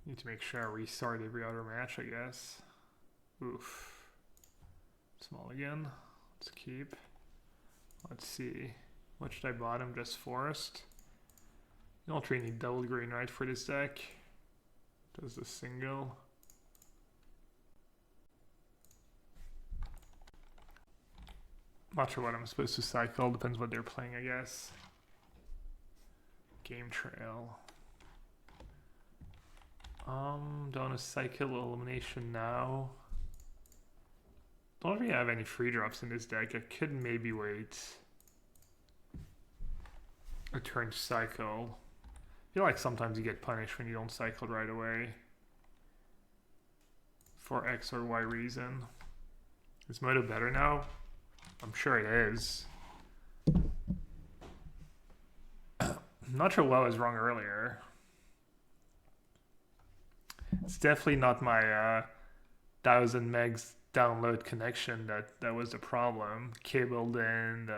Need to make sure I restart every other match, I guess. Oof. Small again. Let's keep. Let's see. What should I bottom? Just forest. You don't really need double green, right, for this deck? Does the single? Not sure what I'm supposed to cycle. Depends what they're playing, I guess. Game trail. Don't want to cycle elimination now. Don't really have any free drops in this deck. I could maybe wait a turn to cycle. I feel like sometimes you get punished when you don't cycle right away for X or Y reason. Is Moto better now? I'm sure it is. I'm not sure what was wrong earlier. It's definitely not my 1000 megs download connection that was the problem. Cabled and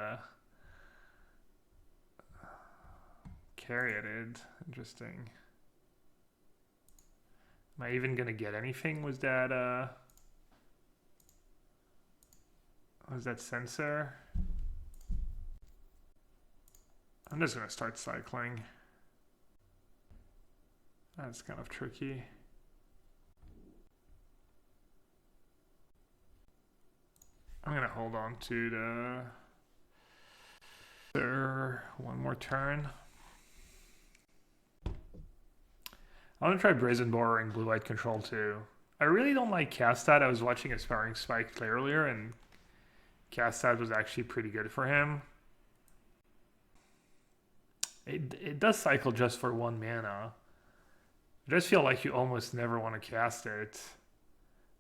carrioted. Interesting. Am I even gonna get anything? Was that sensor? I'm just gonna start cycling. That's kind of tricky. I'm gonna hold on to the one more turn. I want to try Brazen Borer and blue-white control too. I really don't like Castad. I was watching a sparring spike play earlier, and Castad was actually pretty good for him. It does cycle just for 1 mana. I just feel like you almost never want to cast it.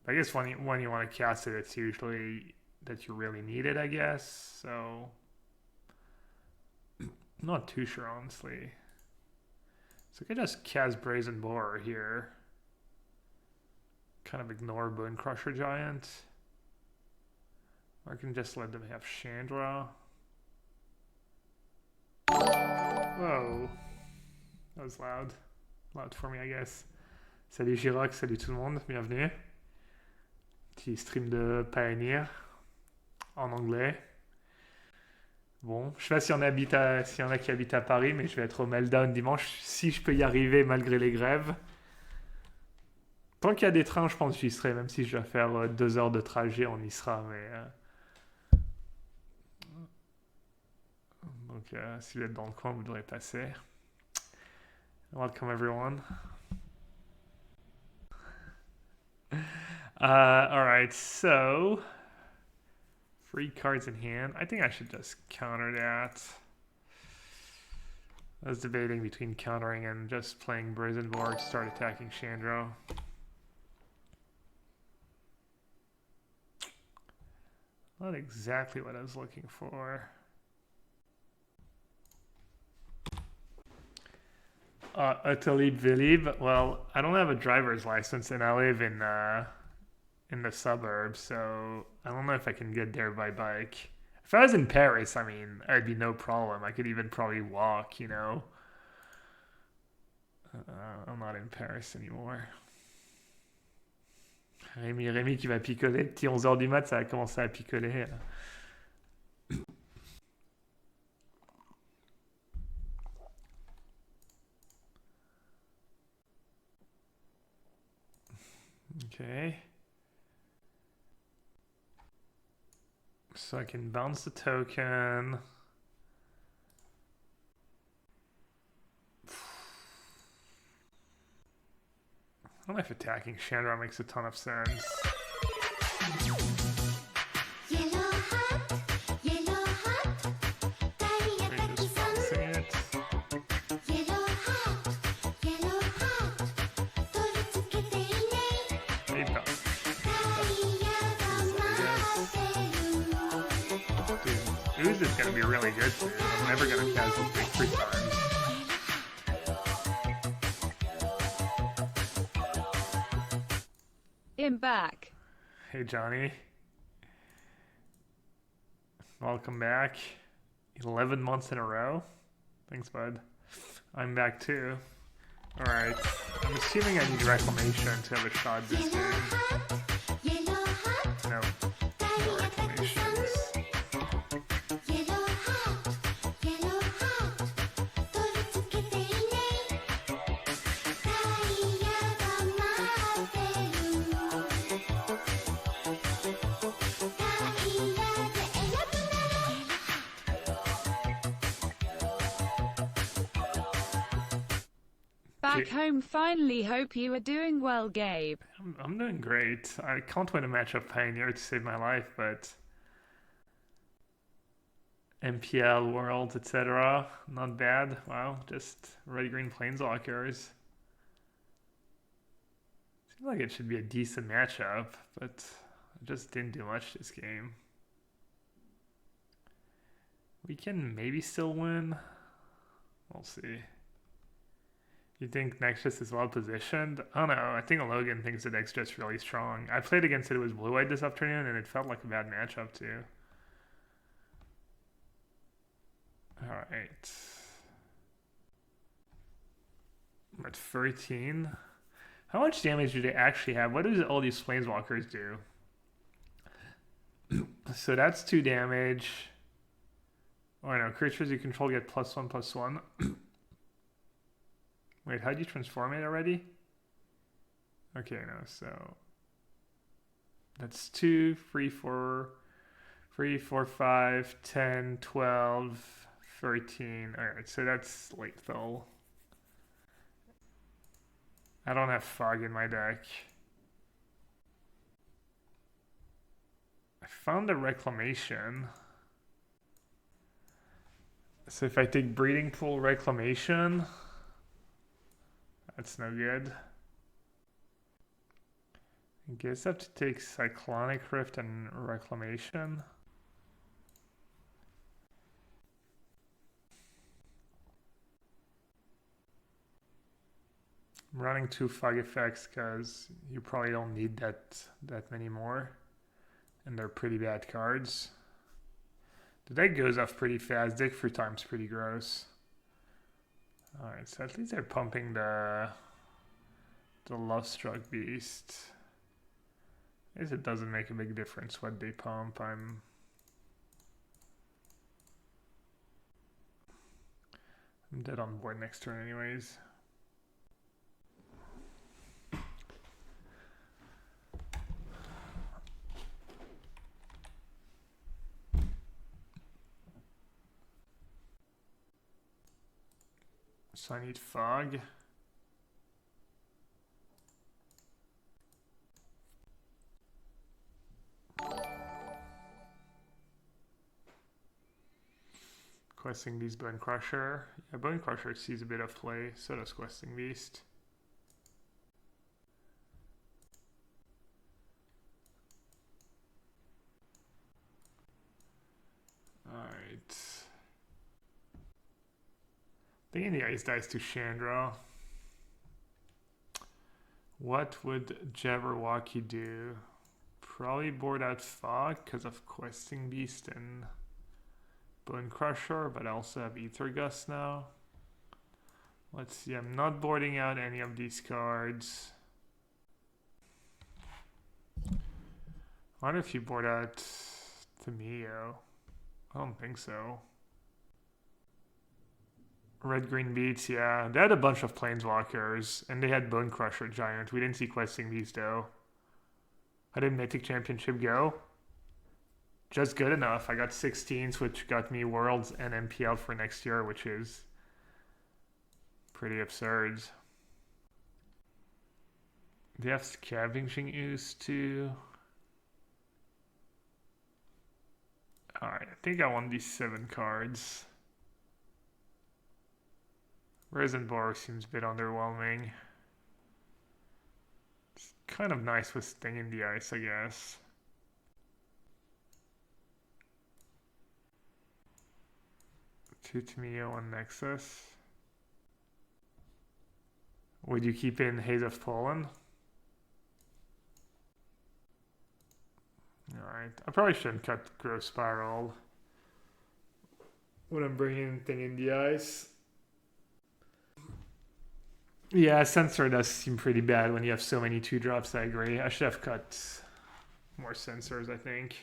I guess when you want to cast it, it's usually that you really need it, I guess. So I'm not too sure, honestly. So I could just cast Brazen Borer here. Kind of ignore Bone Crusher Giant. Or I can just let them have Chandra. Whoa. That was loud. Loud for me, I guess. Salut Girox, salut tout le monde, bienvenue. Petit stream de Pioneer en anglais. Bon, je sais pas s'il y en a qui habitent à Paris, mais je vais être au Meltdown dimanche, si je peux y arriver malgré les grèves. Tant qu'il y a des trains, je pense que j'y serai, même si je dois faire 2 heures de trajet, on y sera. Mais donc, si vous êtes dans le coin, vous devrez passer. Welcome everyone. Alright, so 3 cards in hand. I think I should just counter that. I was debating between countering and just playing Brazen Borer to start attacking Chandra. Not exactly what I was looking for. Talib Vilib. Well, I don't have a driver's license and I live in the suburbs, so I don't know if I can get there by bike. If I was in Paris, I mean, it'd be no problem. I could even probably walk, you know. I'm not in Paris anymore. Rémi qui va picoler. Petit 11h du mat, ça va commencer à picoler. Okay. So I can bounce the token. I don't know if attacking Chandra makes a ton of sense. Ooze is going to be really good soon. I'm never going to cast this thing 3 times. I'm back. Hey, Johnny. Welcome back. 11 months in a row. Thanks, bud. I'm back too. Alright. I'm assuming I need reclamation to have a shot this game. No, no reclamations. Back home, finally. Hope you are doing well, Gabe. I'm doing great. I can't win a match of Pioneer to save my life, but MPL, World, etc. Not bad. Wow, just red-green Planeswalkers. Seems like it should be a decent matchup, but I just didn't do much this game. We can maybe still win. We'll see. You think Nexus is well positioned? I don't know. I think Logan thinks the deck's just really strong. I played against it with blue-white this afternoon, and it felt like a bad matchup too. Alright. I'm at 13. How much damage do they actually have? What do all these Planeswalkers do? So that's 2 damage. Oh no, creatures you control get +1/+1. Wait, how'd you transform it already? Okay, no, so that's 2, 3, 4, 5, 10, 12, 13. Alright, so that's lethal. I don't have fog in my deck. I found a reclamation. So if I take Breeding Pool Reclamation, that's no good. I guess I have to take Cyclonic Rift and Reclamation. I'm running 2 fog effects because you probably don't need that many more. And they're pretty bad cards. The deck goes off pretty fast. Dig through time's pretty gross. Alright, so at least they're pumping the Lovestruck Beast. I guess it doesn't make a big difference what they pump. I'm dead on board next turn anyways. So I need fog. Questing Beast, Bone Crusher. Yeah, Bone Crusher sees a bit of play, so does Questing Beast. Alright. Thinking the Ice dies to Chandra. What would Jabberwocky do? Probably board out Fog because of Questing Beast and Bone Crusher, but I also have Ether Gust now. Let's see, I'm not boarding out any of these cards. I wonder if you board out Thamio. I don't think so. Red-green beats, yeah. They had a bunch of Planeswalkers, and they had Bone Crusher Giant. We didn't see Questing Beast, though. How did Mythic Championship go? Just good enough. I got 16s, which got me Worlds and MPL for next year, which is pretty absurd. They have Scavenging Ooze, too. Alright, I think I want these 7 cards. Brazen seems a bit underwhelming. It's kind of nice with Sting in the Ice, I guess. Two Tamiyo on Nexus. Would you keep in Haze of Poland? Alright, I probably shouldn't cut Growth Spiral when I'm bringing anything in the Ice. Yeah, Sensor does seem pretty bad when you have so many 2-drops, I agree. I should have cut more Sensors, I think.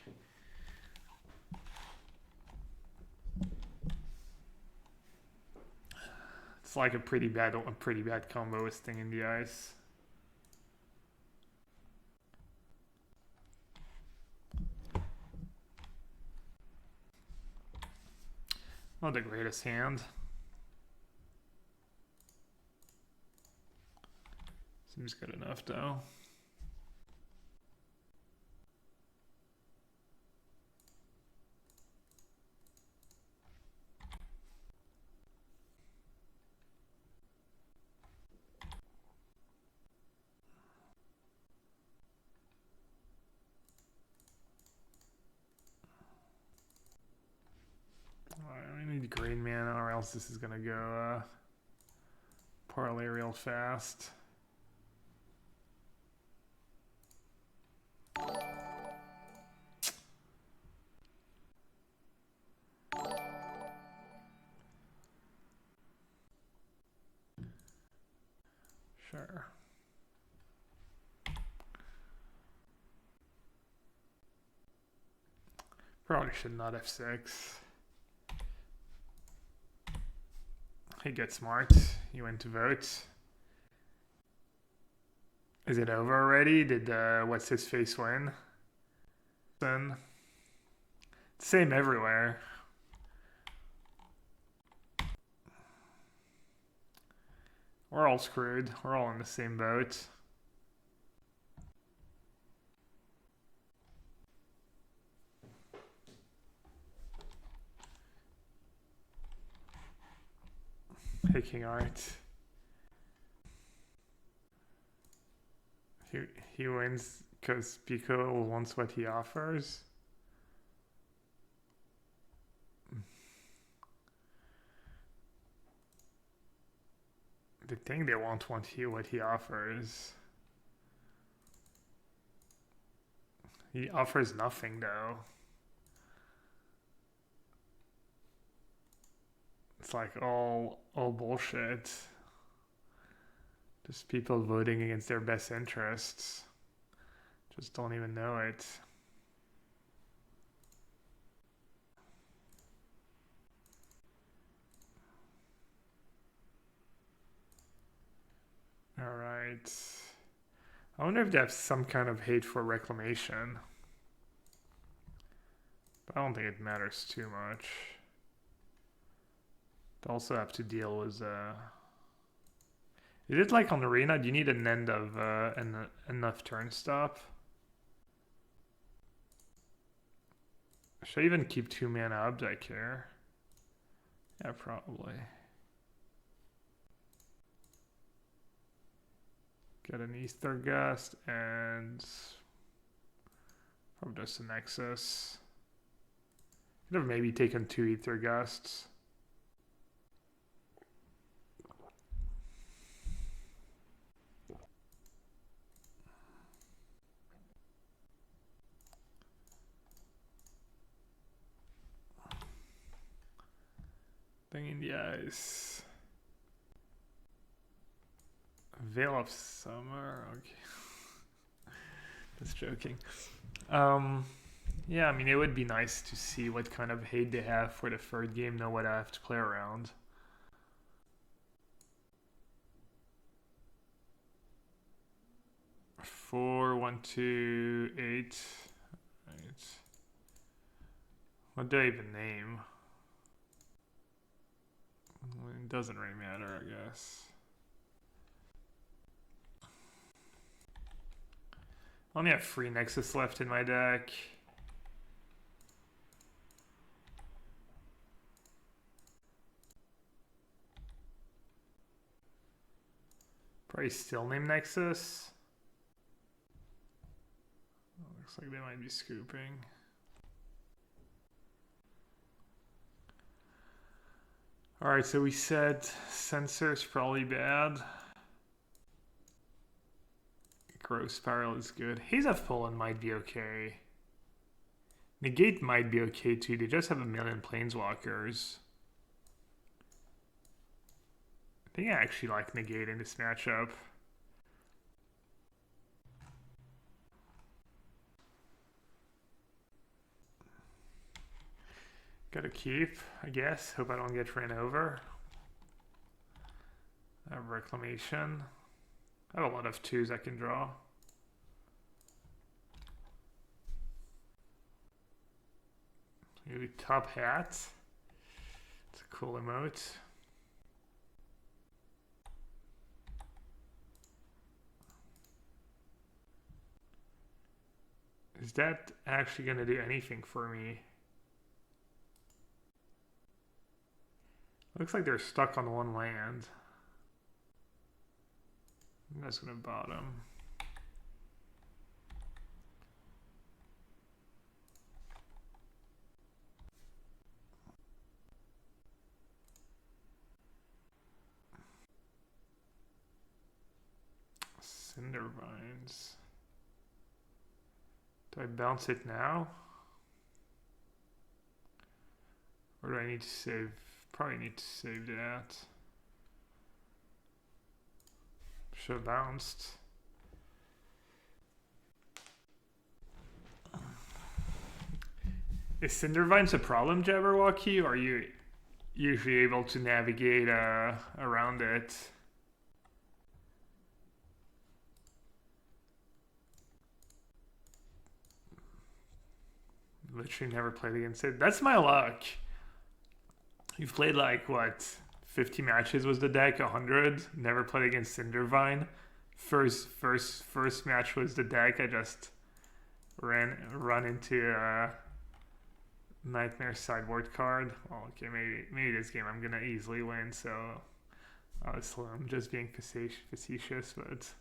It's like a pretty bad combo with Sting in the Ice. Not the greatest hand. Seems good enough though. Alright, we need green mana or else this is gonna go parlay real fast. Sure. Probably should not F6. He gets smart. He went to vote. Is it over already? Did what's his face win? Then same everywhere. We're all screwed. We're all in the same boat. Picking art. He wins because Pico wants what he offers. The thing they won't want what he offers. He offers nothing though. It's like all bullshit. Just people voting against their best interests. Just don't even know it. Alright. I wonder if they have some kind of hate for reclamation. But I don't think it matters too much. They also have to deal with is it like on Arena? Do you need an end of enough turn stop? Should I even keep 2 mana up? Do I care? Yeah, probably. Get an Ether Gust and probably just a Nexus. Could have maybe taken 2 Ether Gusts. Thing in the Ice. Veil of Summer. Okay. Just joking. Yeah, I mean, it would be nice to see what kind of hate they have for the third game, know what I have to play around. Four, 1, 2, 8. Right. What do I even name? It doesn't really matter, I guess. I only have 3 Nexus left in my deck. Probably still name Nexus. Oh, looks like they might be scooping. Alright, so we said Sensor's probably bad. Growth Spiral is good. Haze of Poland might be okay. Negate might be okay too. They just have a million Planeswalkers. think I actually like negating this matchup. Gotta keep, I guess. Hope I don't get ran over. I have Reclamation. I have a lot of 2s I can draw. Maybe Top Hat. It's a cool emote. Is that actually going to do anything for me? Looks like they're stuck on one land. I'm just going to bottom. Cindervines. Do I bounce it now? Or do I need to save? Probably need to save that. Should have bounced. Is Cindervines a problem, Jabberwocky, or are you usually able to navigate around it? Literally never played against it. That's my luck. You've played like what, 50 matches was the deck, 100. Never played against Cindervine. First match was the deck. I just run into Nightmare sideboard card. Well, okay, maybe this game I'm gonna easily win. So obviously I'm just being facetious, but.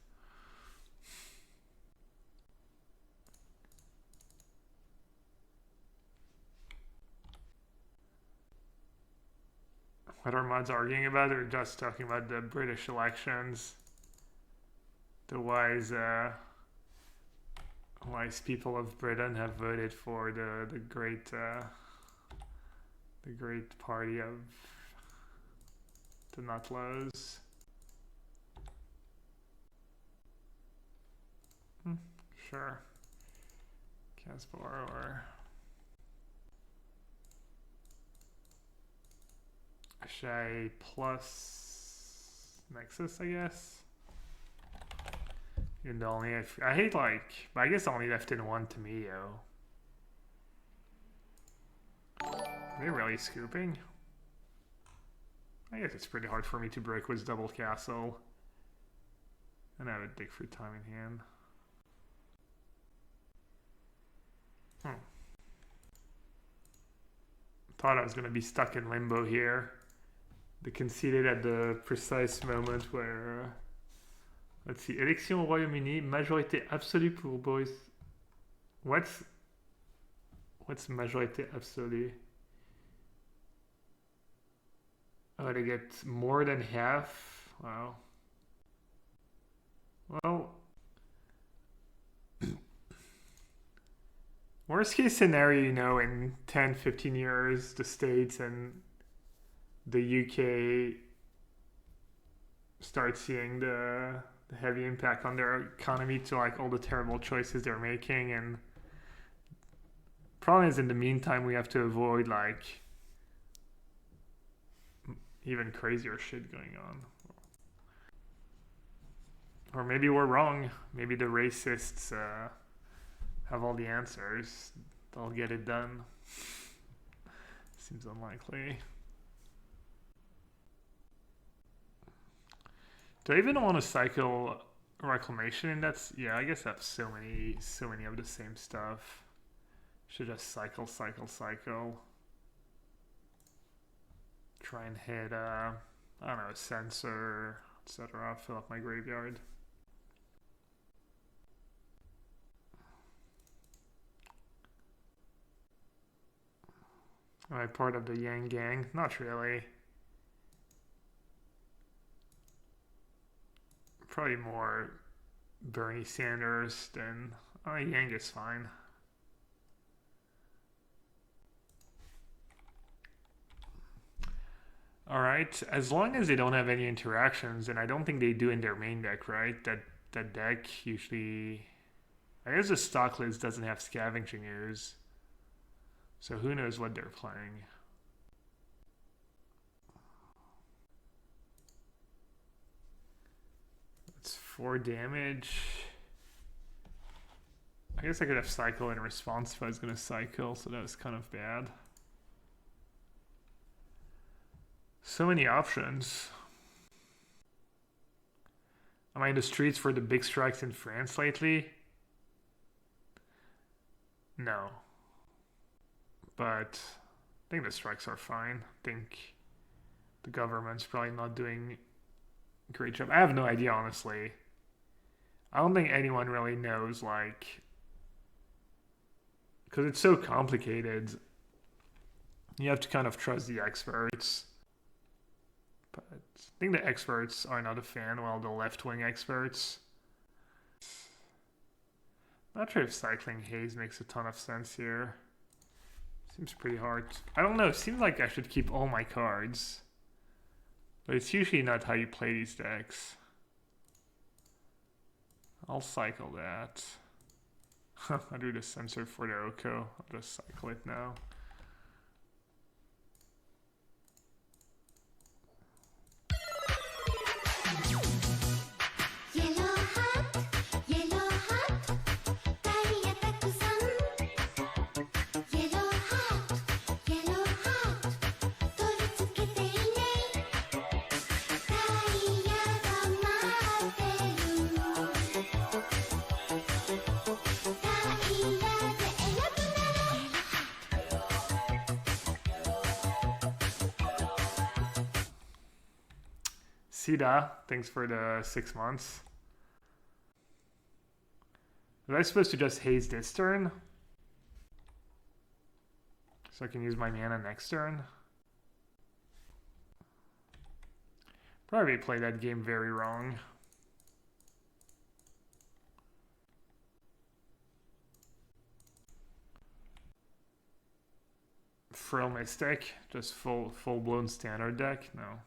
What are mods arguing about? They're just talking about the British elections. The wise people of Britain have voted for the great party of the Nutlows. Sure. Caspar or Shay plus Nexus, I guess. And only if I hate but I guess I only left in one MTGO. Are they really scooping? I guess it's pretty hard for me to break with double castle. And I have a dig for time in hand. Thought I was going to be stuck in limbo here. They conceded at the precise moment where... let's see. Élection au Royaume-Uni, majorité absolue pour boys. What's majorité absolue? Oh, they get more than half. Wow. Well, worst case scenario, in 10, 15 years, the States and the UK start seeing the heavy impact on their economy to all the terrible choices they're making. And problem is, in the meantime, we have to avoid even crazier shit going on. Or maybe we're wrong. Maybe the racists have all the answers. They'll get it done. Seems unlikely. Do I even want to cycle Reclamation? And yeah, I guess I have so many of the same stuff. Should just cycle. Try and hit I don't know, a sensor, etc. Fill up my graveyard. Am I part of the Yang gang? Not really. Probably more Bernie Sanders than Yang is fine. Alright, as long as they don't have any interactions, and I don't think they do in their main deck, right? That deck usually... I guess the stock list doesn't have scavenging ooze. So who knows what they're playing. That's 4 damage. I guess I could have cycle in response if I was going to cycle, so that was kind of bad. So many options. Am I in the streets for the big strikes in France lately? No. But I think the strikes are fine. I think the government's probably not doing a great job. I have no idea, honestly. I don't think anyone really knows, like... Because it's so complicated. You have to kind of trust the experts. But I think the experts are not a fan, well, the left-wing experts. Not sure if cycling haze makes a ton of sense here. Seems pretty hard. I don't know, it seems like I should keep all my cards. But it's usually not how you play these decks. I'll cycle that. I'll do the sensor for the Oko. I'll just cycle it now. Sida, thanks for the 6 months. Was I supposed to just haze this turn? So I can use my mana next turn? Probably played that game very wrong. Frill Mystic, just full-blown standard deck? No.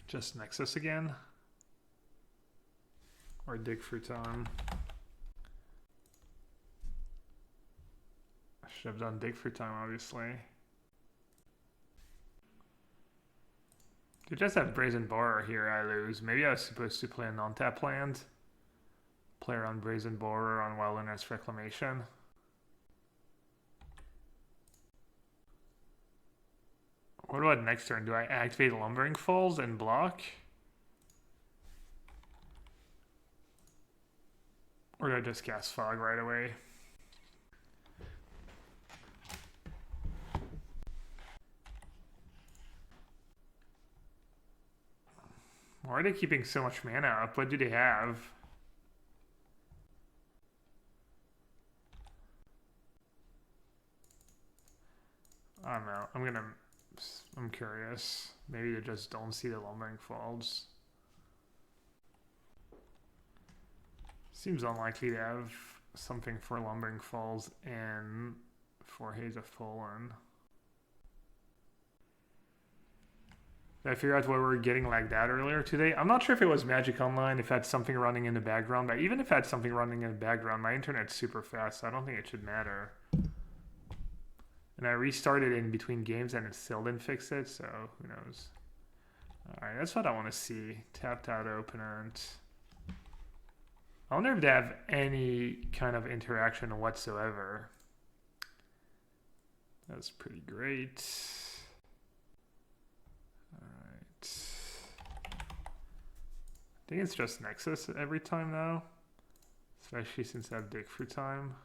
Just Nexus again? Or dig for time? I should have done dig for time, obviously. To just have Brazen Borer here, I lose. Maybe I was supposed to play a non-tap land. Play around Brazen Borer on Wilderness Reclamation. What about next turn? Do I activate Lumbering Falls and block? Or do I just cast Fog right away? Why are they keeping so much mana up? What do they have? I don't know. I'm curious. Maybe they just don't see the Lumbering Falls. Seems unlikely to have something for Lumbering Falls and for Haze of Fallen. Did I figure out what we were getting like that earlier today? I'm not sure if it was Magic Online, if it had something running in the background, but even if it had something running in the background, my internet's super fast, so I don't think it should matter. And I restarted in between games and it still didn't fix it, so who knows. Alright, that's what I want to see. Tapped out opponent. I wonder if they have any kind of interaction whatsoever. That's pretty great. Alright. I think it's just Nexus every time now. Especially since I have Dig for time.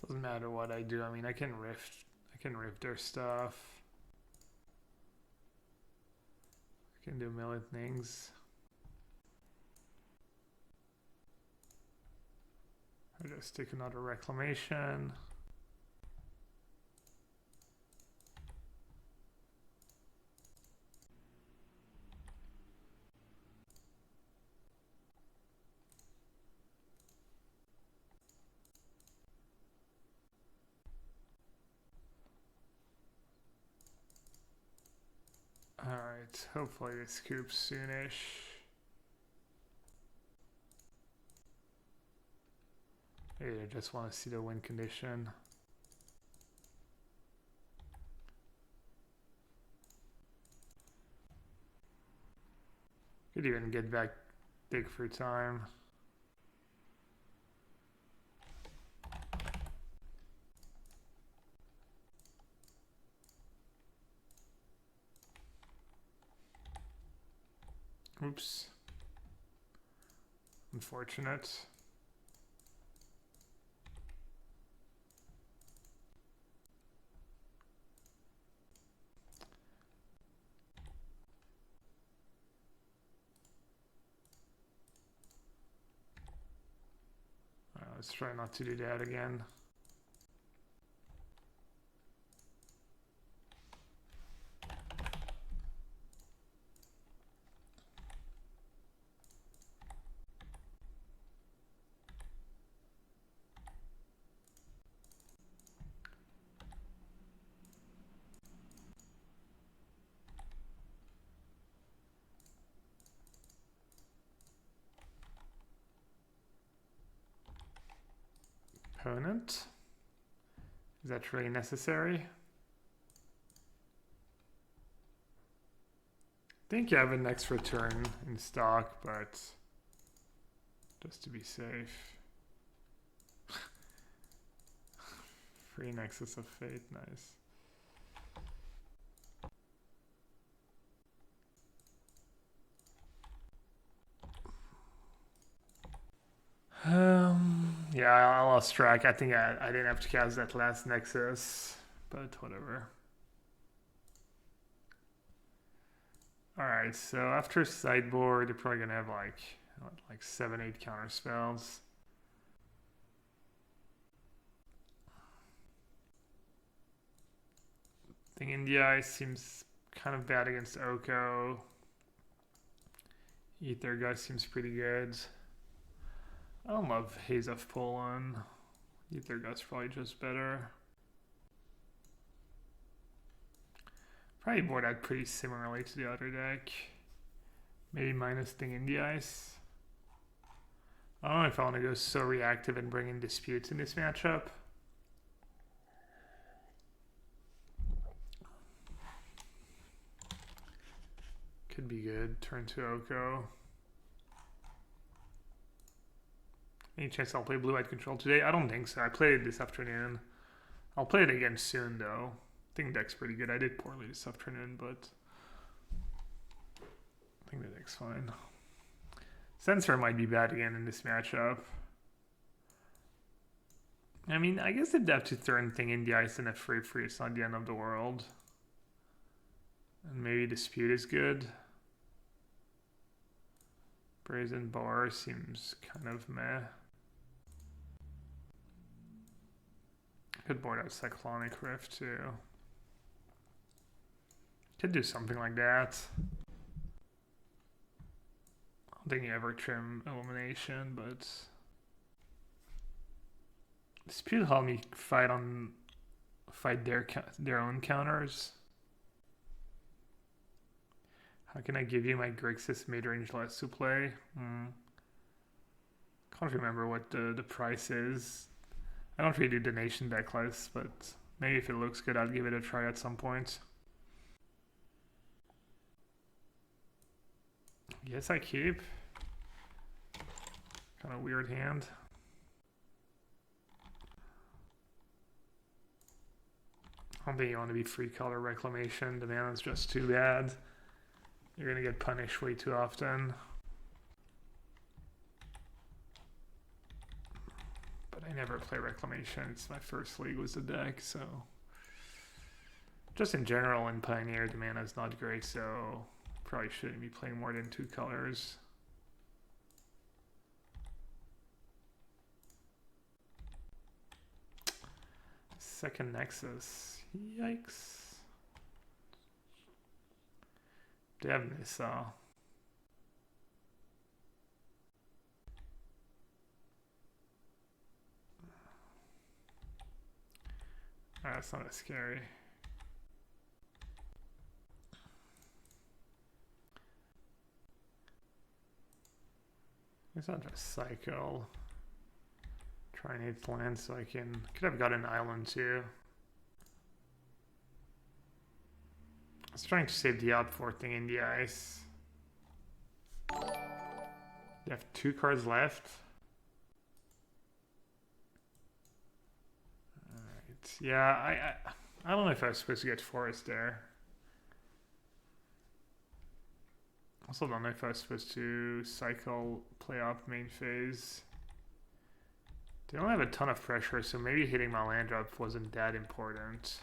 Doesn't matter what I do. I mean, I can rift their stuff. I can do a million things. I'll just take another reclamation. Alright, hopefully this scoops soonish. Maybe I just want to see the win condition. Could even get back big for time. Oops. Unfortunate. Let's try not to do that again. Opponent. Is that really necessary? I think you have an extra turn in stock, but just to be safe. Free Nexus of Fate, nice. Yeah, I lost track. I think I didn't have to cast that last Nexus, but whatever. Alright, so after sideboard, you're probably gonna have like 7-8 counter spells. Thing in the Eye seems kind of bad against Oko. Ether Guy seems pretty good. I don't love Haze of Poland. Ether Guy's probably just better. Probably board out pretty similarly to the other deck. Maybe minus Thing in the Ice. I don't know if I want to go so reactive and bring in Disputes in this matchup. Could be good. Turn to Oko. Any chance I'll play Blue-White Control today? I don't think so. I played it this afternoon. I'll play it again soon, though. I think the deck's pretty good. I did poorly this afternoon, but I think the deck's fine. Censor might be bad again in this matchup. I mean, I guess if they have to turn Thing in the Ice and a free, it's not the end of the world. And maybe Dispute is good. Brazen Bar seems kind of meh. Could board out Cyclonic Rift too. Could do something like that. I don't think you ever trim Illumination, but Dispute help me fight their own counters. How can I give you my Grixis mid-range less to play? Can't remember what the price is. I don't really do donation deck lists, but maybe if it looks good, I'll give it a try at some point. Yes, I keep. Kind of weird hand. I don't think you want to be free color Reclamation. The mana's just too bad. You're going to get punished way too often. But I never play Reclamation. It's my first league was the deck, so... Just in general, in Pioneer, the mana's not great, so... Probably shouldn't be playing more than 2 colors. Second Nexus. Yikes. They have Nissa. That's not as scary. It's not just cycle. Try and 8th land so I could have got an island too. I was trying to save the outfort thing in the ice. They have 2 cards left. Alright. Yeah, I don't know if I was supposed to get forest there. Also don't know if I was supposed to cycle play up main phase. They don't have a ton of pressure, so maybe hitting my land drop wasn't that important.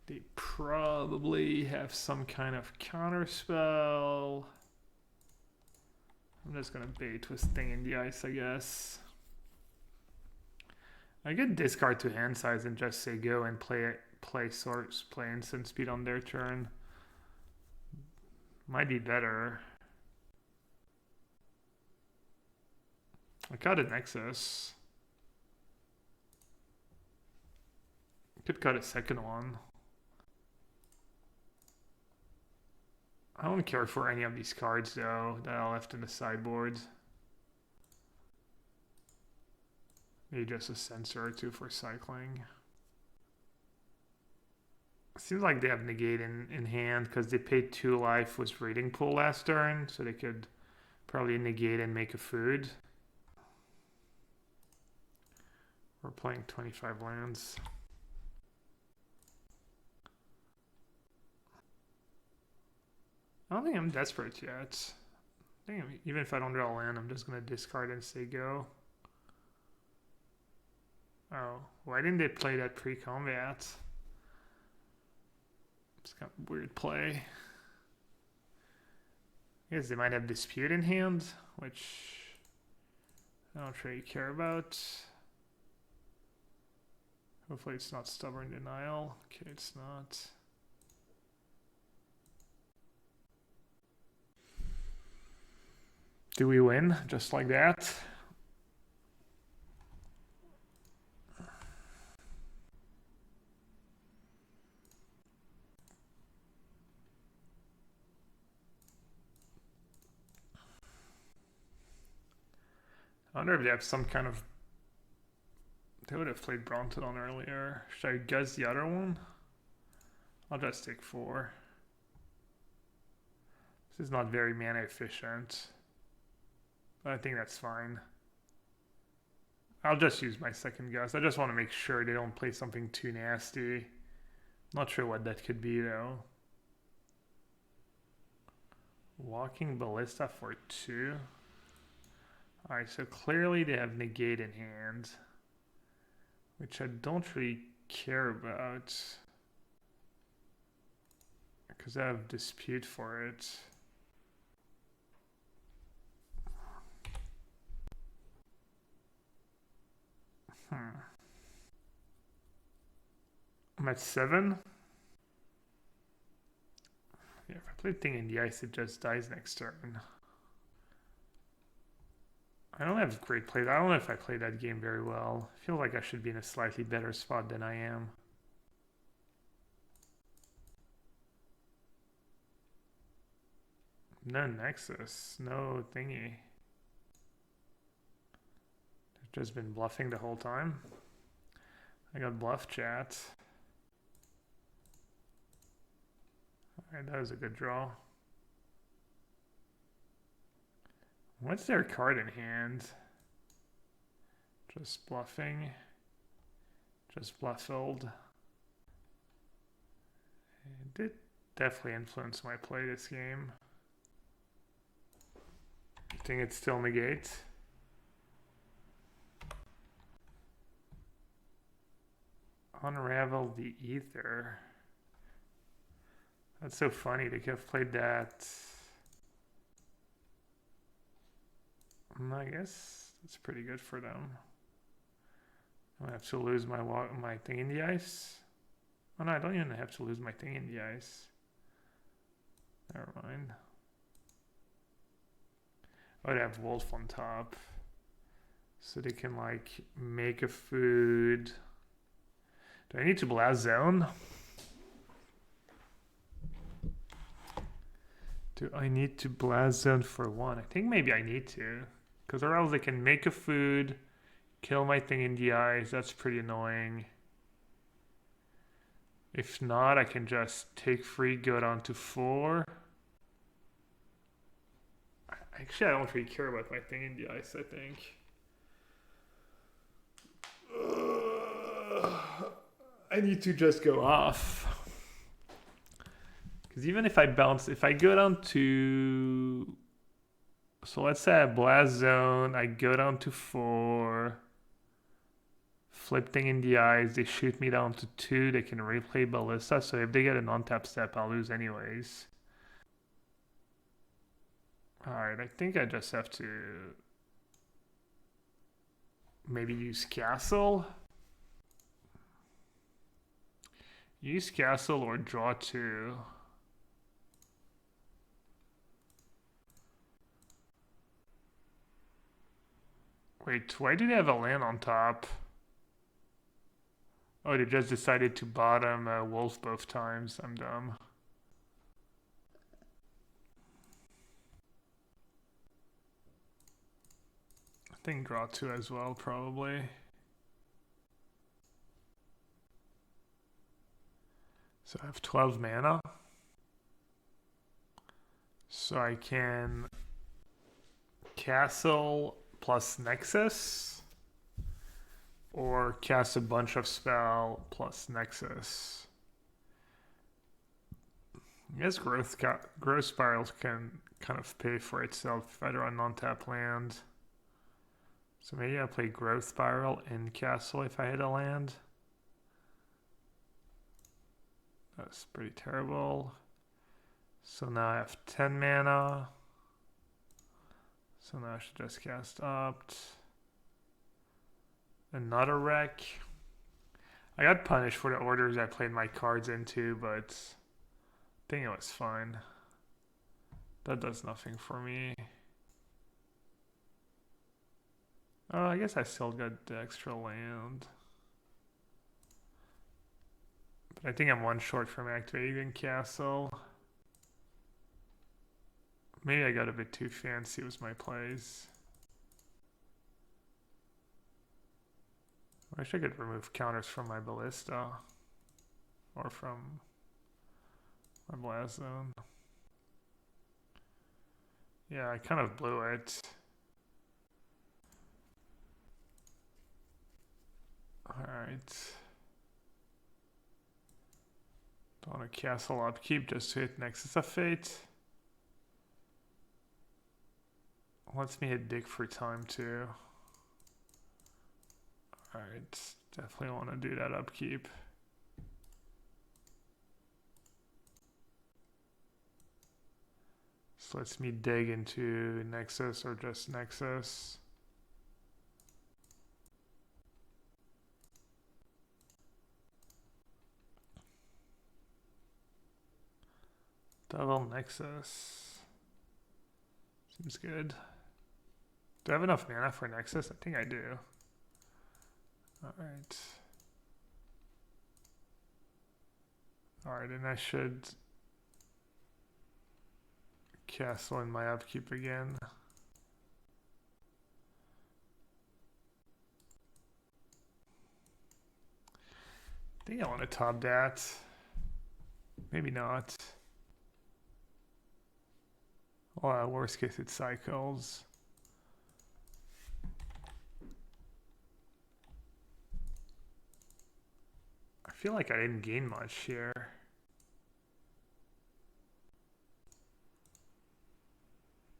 They probably have some kind of counter spell. I'm just gonna bait with Thing in the Ice, I guess. I could discard to hand size and just say go and play source, play instant speed on their turn. Might be better. I got a Nexus. Could cut a second one. I don't care for any of these cards though that I left in the sideboard. Maybe just a sensor or 2 for cycling. Seems like they have negate in hand because they paid 2 life with raiding pool last turn, so they could probably negate and make a food. We're playing 25 lands. I don't think I'm desperate yet. I think even if I don't draw a land, I'm just going to discard and say go. Oh, why didn't they play that pre-combat? It's kind of a weird play. I guess they might have dispute in hand, which I don't really care about. Hopefully it's not stubborn denial. Okay, it's not. Do we win just like that? I wonder if they have some kind of... They would have played Brontodon earlier. Should I guess the other one? I'll just take 4. This is not very mana efficient. But I think that's fine. I'll just use my second guess. I just want to make sure they don't play something too nasty. Not sure what that could be though. Walking Ballista for 2. Alright, so clearly they have negate in hand, which I don't really care about because I have dispute for it. I'm at 7. Yeah, if I play Thing in the Ice, it just dies next turn. I don't have great plays. I don't know if I played that game very well. I feel like I should be in a slightly better spot than I am. No Nexus, no thingy. I've just been bluffing the whole time. I got bluff chat. Alright, that was a good draw. What's their card in hand? Just bluffing. Just bluffled. It did definitely influence my play this game. I think it's still negate. Unravel the ether. That's so funny. They could have played that. I guess it's pretty good for them. I have to lose my thing in the ice. Oh no, I don't even have to lose my thing in the ice. Never mind. Oh, they have wolf on top. So they can like make a food. Do I need to blast zone? Do I need to blast zone for one? I think maybe I need to. Because or else they can make a food, kill my thing in the eyes. That's pretty annoying. If not, I can just take 3, go down to 4. Actually, I don't really care about my thing in the ice, I think. I need to just go off. Because even if I bounce, if I go down to... So let's say I blast zone, I go down to 4. Flip thing in the eyes, they shoot me down to 2, they can replay Ballista, so if they get an on-tap step, I'll lose anyways. Alright, I think I just have to maybe use castle. Use castle or draw 2. Wait, why do they have a land on top? Oh, they just decided to bottom wolf both times. I'm dumb. I think draw 2 as well, probably. So I have 12 mana. So I can castle plus Nexus, or cast a bunch of spell plus Nexus. I guess growth spirals can kind of pay for itself if I draw a non-tap land. So maybe I play growth spiral in castle if I hit a land. That's pretty terrible. So now I have 10 mana. So now I should just cast Opt. Another wreck. I got punished for the orders I played my cards into, but I think it was fine. That does nothing for me. Oh, I guess I still got the extra land. But I think I'm one short from activating castle. Maybe I got a bit too fancy with my plays. I wish I could remove counters from my ballista. Or from my blast zone. Yeah, I kind of blew it. Alright. Don't want to castle upkeep just to hit Nexus of Fate. Lets me hit dig for time too. Alright, definitely want to do that upkeep. This lets me dig into Nexus or just Nexus. Double Nexus. Seems good. Do I have enough mana for Nexus? I think I do. Alright. Alright, and I should castle in my upkeep again. I think I want to top that. Maybe not. Well, worst case it cycles. I feel like I didn't gain much here.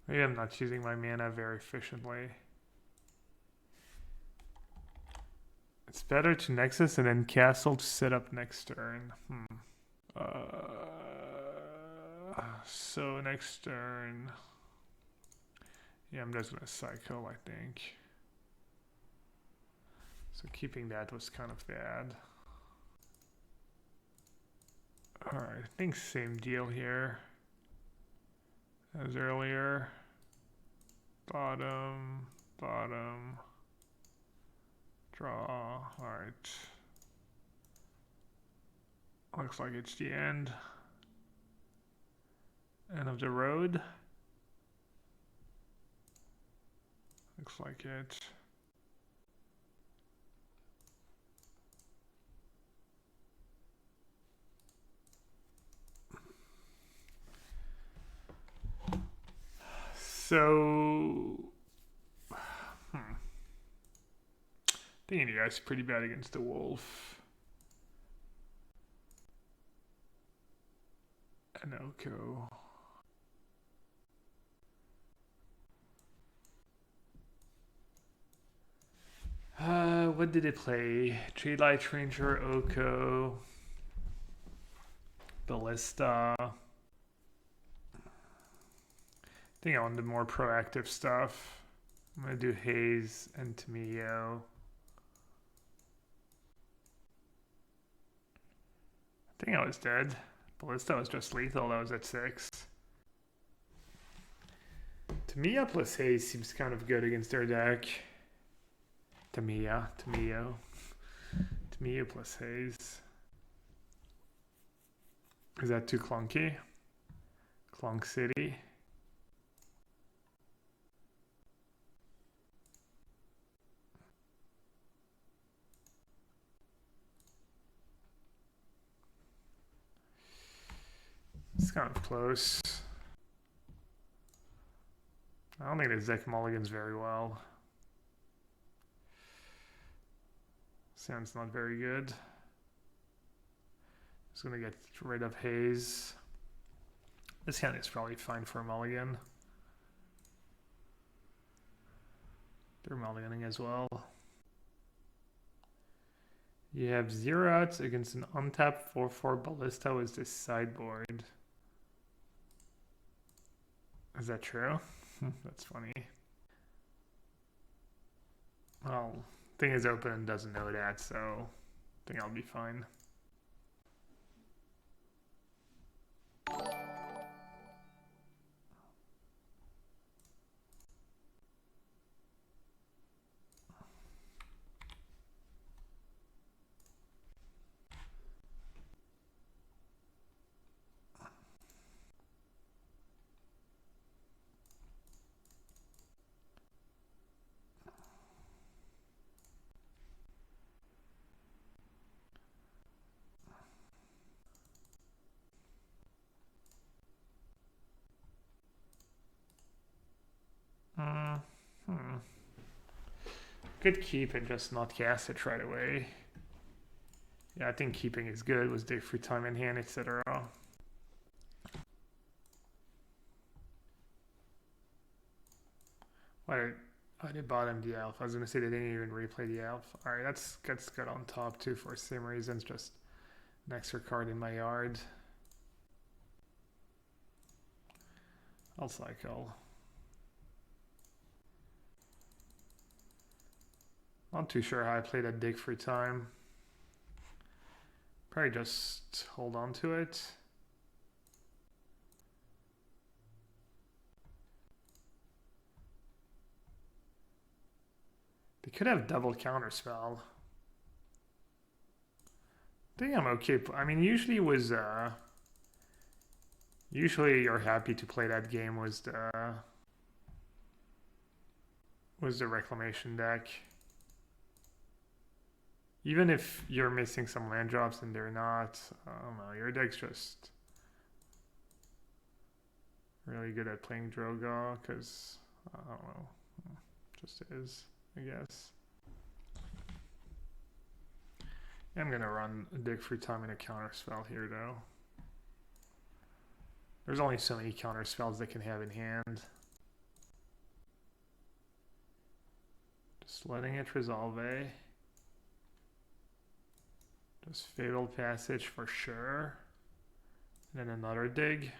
Maybe I'm not using my mana very efficiently. It's better to Nexus and then castle to set up next turn. So next turn, yeah, I'm just gonna cycle, I think. So keeping that was kind of bad. Alright, I think same deal here as earlier. Bottom, bottom, draw, alright. Looks like it's the end. End of the road. Looks like it. So, I think you guys pretty bad against the wolf. And Oko. What did it play? Tree Light Ranger, Oko, Ballista. I think I want the more proactive stuff. I'm gonna do Haze and MTGO. I think I was dead. Ballista was just lethal, that was at 6. Tamiya plus Haze seems kind of good against their deck. Tamiya plus Haze. Is that too clunky? Clunk City. It's kind of close. I don't think this deck mulligans very well. Sounds not very good. Just gonna get rid of Haze. This hand is probably fine for a mulligan. They're mulliganing as well. You have 0 outs against an untapped 4/4 Ballista with this sideboard. Is that true? That's funny. Well, thing is open and doesn't know that, so I think I'll be fine. Could keep and just not cast it right away. Yeah, I think keeping is good with the free time in hand, etc. Why did bottom the elf? I was gonna say they didn't even replay the elf. Alright, that's good on top too for same reasons, just an extra card in my yard. I'll cycle. Not too sure how I play that dig free time. Probably just hold on to it. They could have double counterspell. I think I'm okay. I mean, usually you're happy to play that game was the Reclamation deck. Even if you're missing some land drops and they're not, I don't know, your deck's just really good at playing Droga, because, I don't know, just is, I guess. I'm gonna run a dig free time and a counterspell here though. There's only so many counterspells they can have in hand. Just letting it resolve, eh? Just Fatal Passage for sure. And then another dig.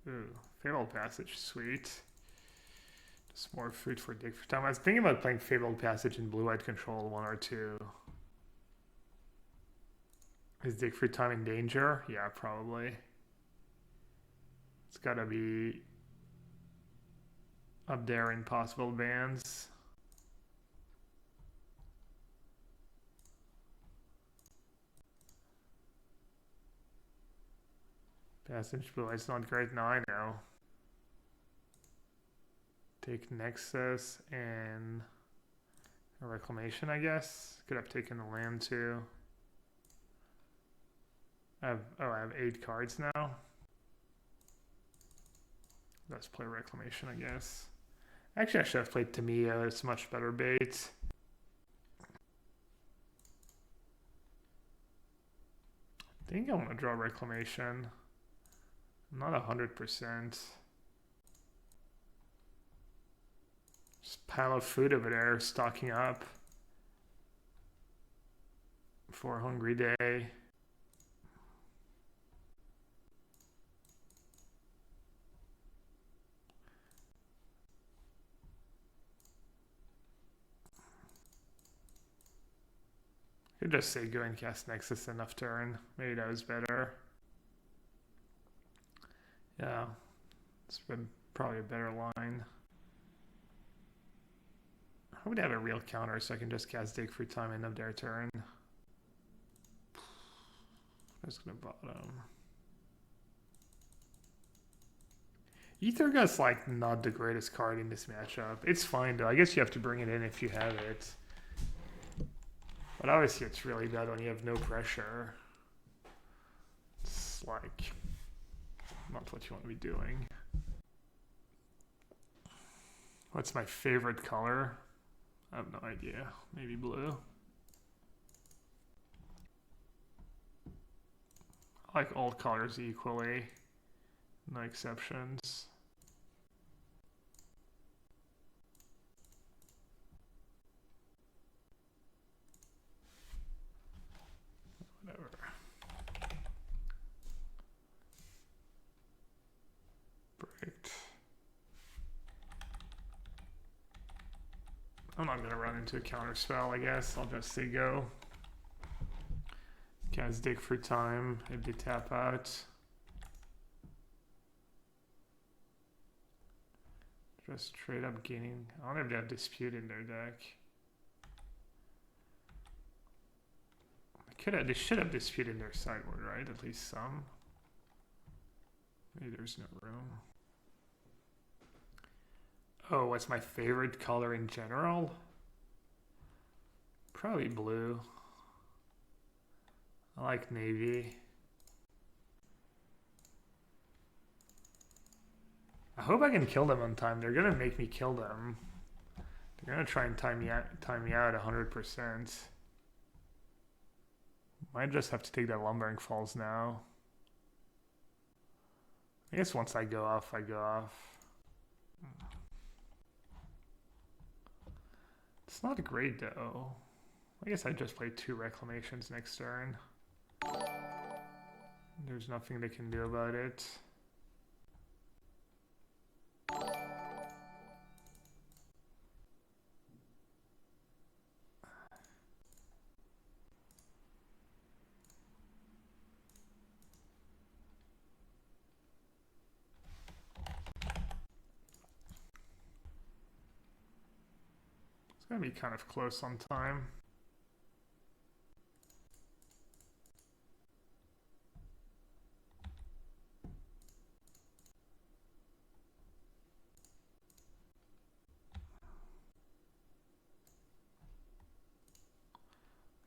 Ooh, Fabled Passage, sweet. Just more food for dig for time. I was thinking about playing Fabled Passage in blue-white control 1 or 2. Is dig for time in danger? Yeah, probably. It's gotta be up there in possible bans. Passage blue, it's not great now, I know. Take Nexus and a Reclamation, I guess. Could have taken the land too. I have 8 cards now. Let's play Reclamation, I guess. Actually, I should have played Tamiya. It's much better bait. I think I want to draw Reclamation. I'm not 100%. Just pile of food over there, stocking up for a hungry day. Could just say go and cast Nexus enough turn. Maybe that was better. Yeah, it's been probably a better line. I would have a real counter so I can just cast Dig for time end of their turn. I'm just gonna bottom. Ethergut's like not the greatest card in this matchup. It's fine though. I guess you have to bring it in if you have it. But obviously it's really bad when you have no pressure. It's like not what you want to be doing. What's my favorite color? I have no idea. Maybe blue. I like all colors equally. No exceptions. Whatever. Break. I'm not going to run into a counter spell, I guess. I'll just say go. Cast Dig for time. If they tap out. Just straight up gaining. I don't know if they have Dispute in their deck. They should have Dispute in their sideboard, right? At least some. Maybe there's no room. Oh, what's my favorite color in general? Probably blue. I like navy. I hope I can kill them on time. They're gonna make me kill them. They're gonna try and time me out 100%. Might just have to take that Lumbering Falls now. I guess once I go off, I go off. It's not great though. I guess I just play 2 Reclamations next turn. There's nothing they can do about it. It's gonna be kind of close on time.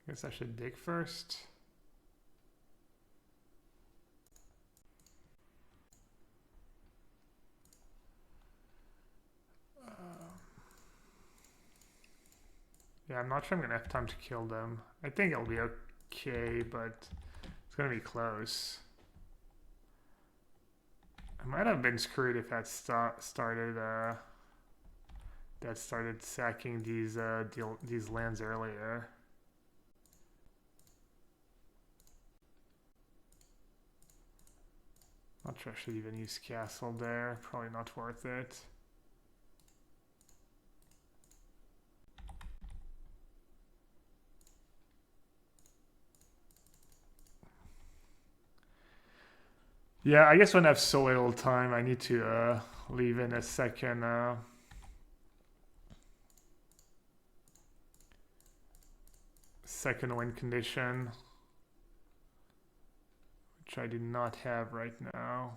I guess I should dig first. Yeah, I'm not sure I'm gonna have time to kill them. I think it'll be okay, but it's gonna be close. I might have been screwed if that started sacking these lands earlier. Not sure I should even use castle there. Probably not worth it. Yeah, I guess when I have so little time, I need to leave in a second win condition, which I do not have right now.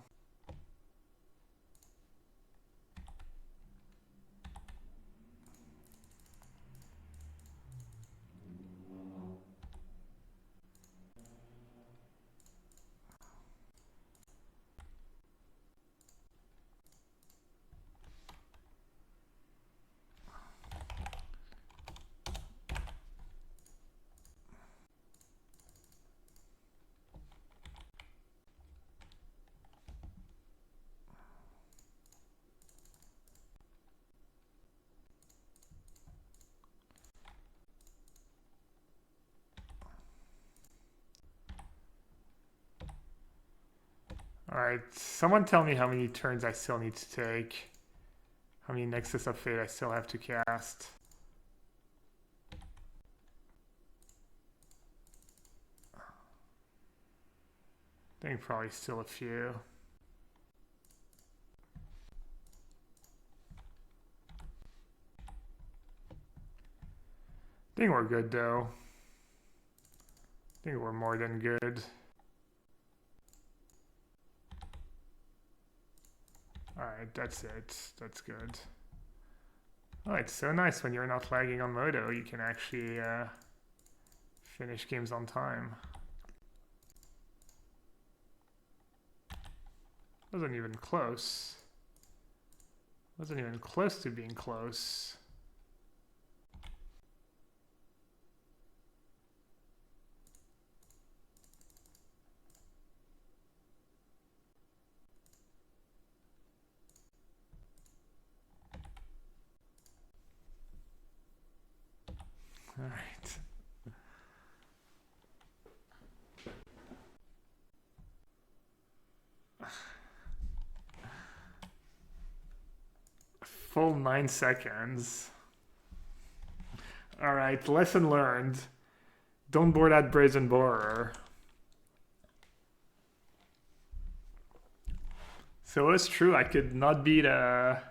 Alright, someone tell me how many turns I still need to take. How many Nexus of Fate I still have to cast. I think probably still a few. I think we're good though. I think we're more than good. Alright, that's it. That's good. Oh, it's so nice when you're not lagging on Modo. You can actually finish games on time. Wasn't even close. Wasn't even close to being close. All right. Full 9 seconds. All right, lesson learned. Don't board that Brazen Borer. So it's true, I could not beat a...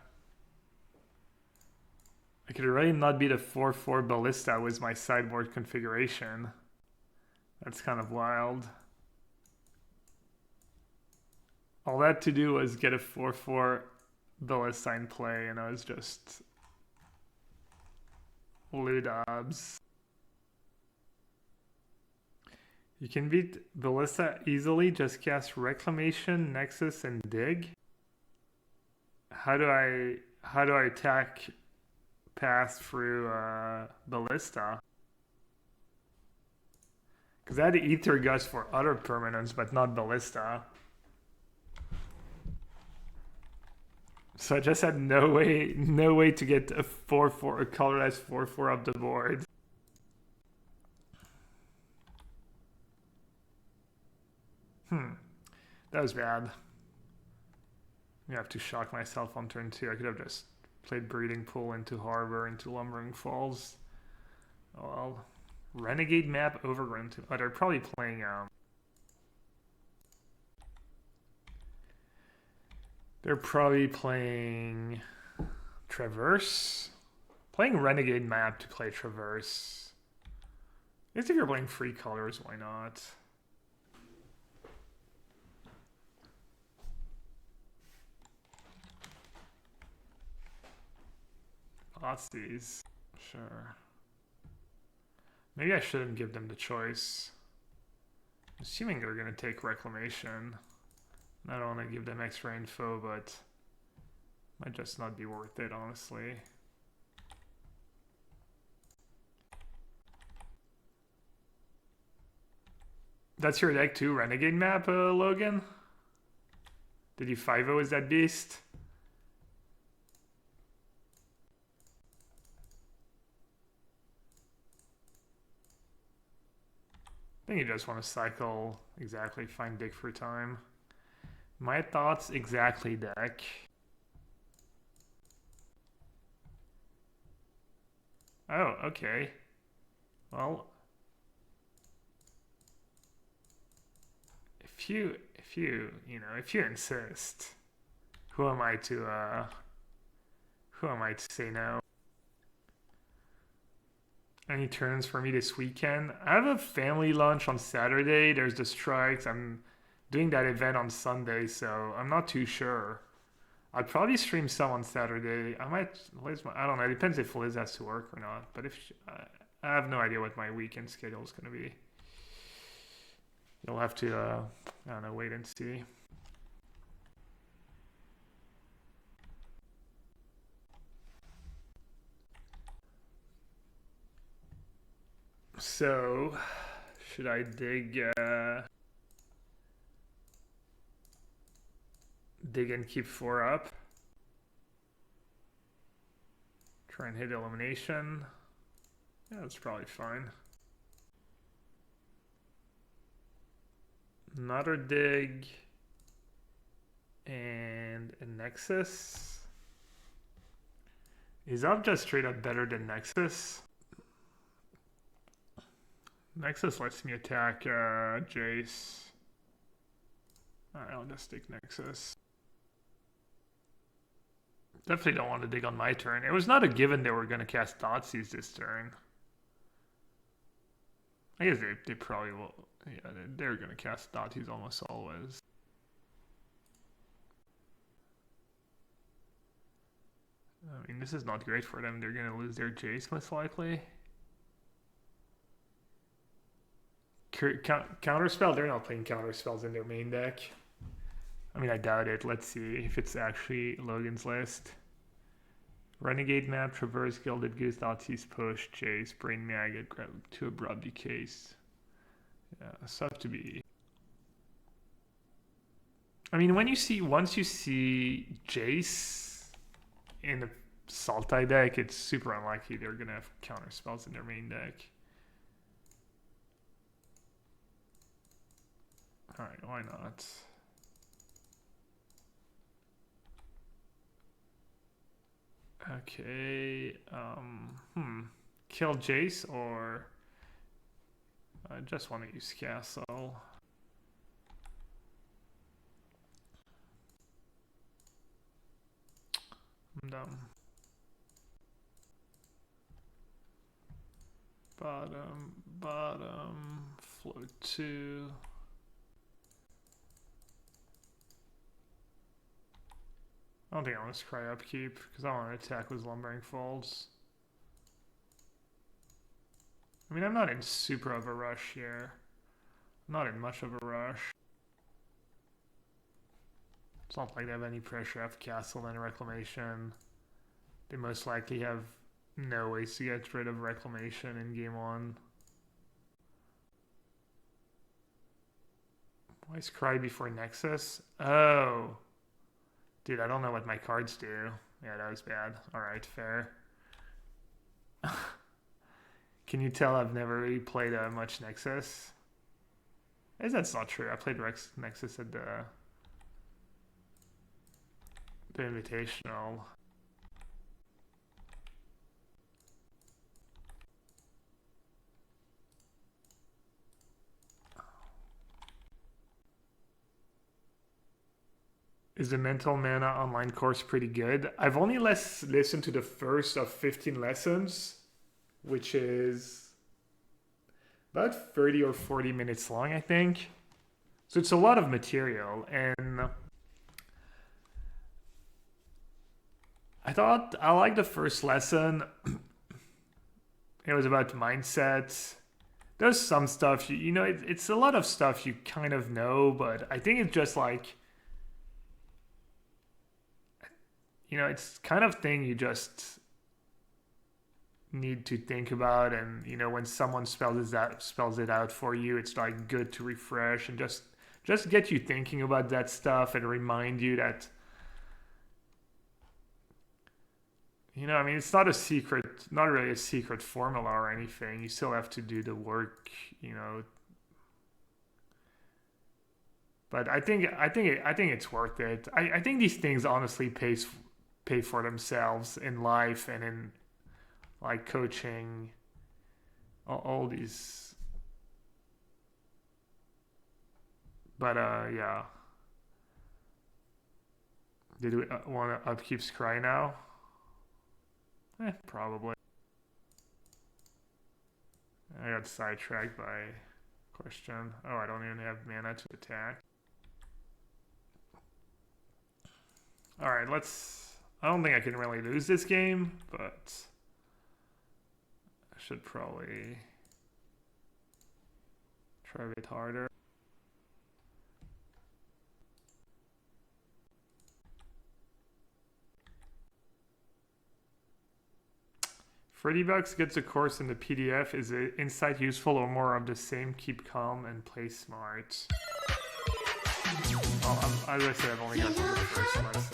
I could really not beat a 4-4 Ballista with my sideboard configuration. That's kind of wild. All that to do was get a 4-4 Ballista in play, and I was just... Ludobs. You can beat Ballista easily, just cast Reclamation, Nexus, and Dig. How do I attack pass through Ballista? Because I had Ether Gust for other permanents, but not Ballista. So I just had no way to get a 4-4, a colorized 4-4 up the board. That was bad. I have to shock myself on turn 2. I could have just played Breeding Pool into Harbor, into Lumbering Falls. Oh well. Renegade map Overgrown to... Oh, they're probably playing... They're probably playing... Traverse? Playing Renegade map to play Traverse. I guess if you're playing free colors, why not? Aussies. Sure. Maybe I shouldn't give them the choice. I'm assuming they're going to take Reclamation. I don't want to give them extra info, but might just not be worth it, honestly. That's your deck too, Renegade map, Logan? Did you 5-0 as that beast? I think you just want to cycle, exactly, find Dig for time. My thoughts exactly, deck. Oh, okay. Well, if you insist, who am I to say no? Any turns for me this weekend? I have a family lunch on Saturday. There's the strikes. I'm doing that event on Sunday, so I'm not too sure. I'd probably stream some on Saturday. I might. I don't know. It depends if Liz has to work or not. But I have no idea what my weekend schedule is going to be. You'll have to, I don't know, wait and see. So, should I dig and keep 4 up? Try and hit elimination. Yeah, that's probably fine. Another dig and a Nexus. Is up just straight up better than Nexus? Nexus lets me attack Jace. Alright, I'll just take Nexus. Definitely don't want to dig on my turn. It was not a given they were going to cast Thoughtseize this turn. I guess they probably will. Yeah, they're going to cast Thoughtseize almost always. I mean, this is not great for them. They're going to lose their Jace most likely. Counterspell? They're not playing counterspells in their main deck. I mean, I doubt it. Let's see if it's actually Logan's list. Renegade Map, Traverse, Gilded Goose, Thoughtseize, Push, Chase, Brain Maggot, Grab to Abrupt Decase. Yeah, stuff to be. I mean, once you see Jace in the Sultai deck, it's super unlikely they're gonna have counterspells in their main deck. Alright, why not? Okay, kill Jace or I just want to use Castle. I'm dumb. Bottom, float 2. I don't think I want to scry upkeep because I want to attack with Lumbering Folds. I mean, I'm not in super of a rush here. I'm not in much of a rush. It's not like they have any pressure after Castle and Reclamation. They most likely have no ways to get rid of Reclamation in game 1. Why scry before Nexus? Oh. Dude, I don't know what my cards do. Yeah, that was bad. Alright, fair. Can you tell I've never really played much Nexus? I guess that's not true. I played Nexus at the Invitational. Is the Mental Mana online course pretty good? I've only listened to the first of 15 lessons, which is about 30 or 40 minutes long, I think. So it's a lot of material, and I liked the first lesson. It was about mindset. There's some stuff, you know, it's a lot of stuff you kind of know, but I think it's just like, you know, it's kind of thing you just need to think about, and you know, when someone spells it out for you, it's like good to refresh and just get you thinking about that stuff and remind you that, you know, I mean, it's not really a secret formula or anything. You still have to do the work, you know. But I think it's worth it. I think these things honestly pay for themselves in life and in like coaching, all these. But yeah. Did we want to upkeep Scry now? Probably. I got sidetracked by question. Oh, I don't even have mana to attack. Alright, I don't think I can really lose this game, but I should probably try a bit harder. $30 gets a course in the PDF. Is it insight useful or more of the same? Keep calm and play smart. Well, as I said, I've only got through the first lesson.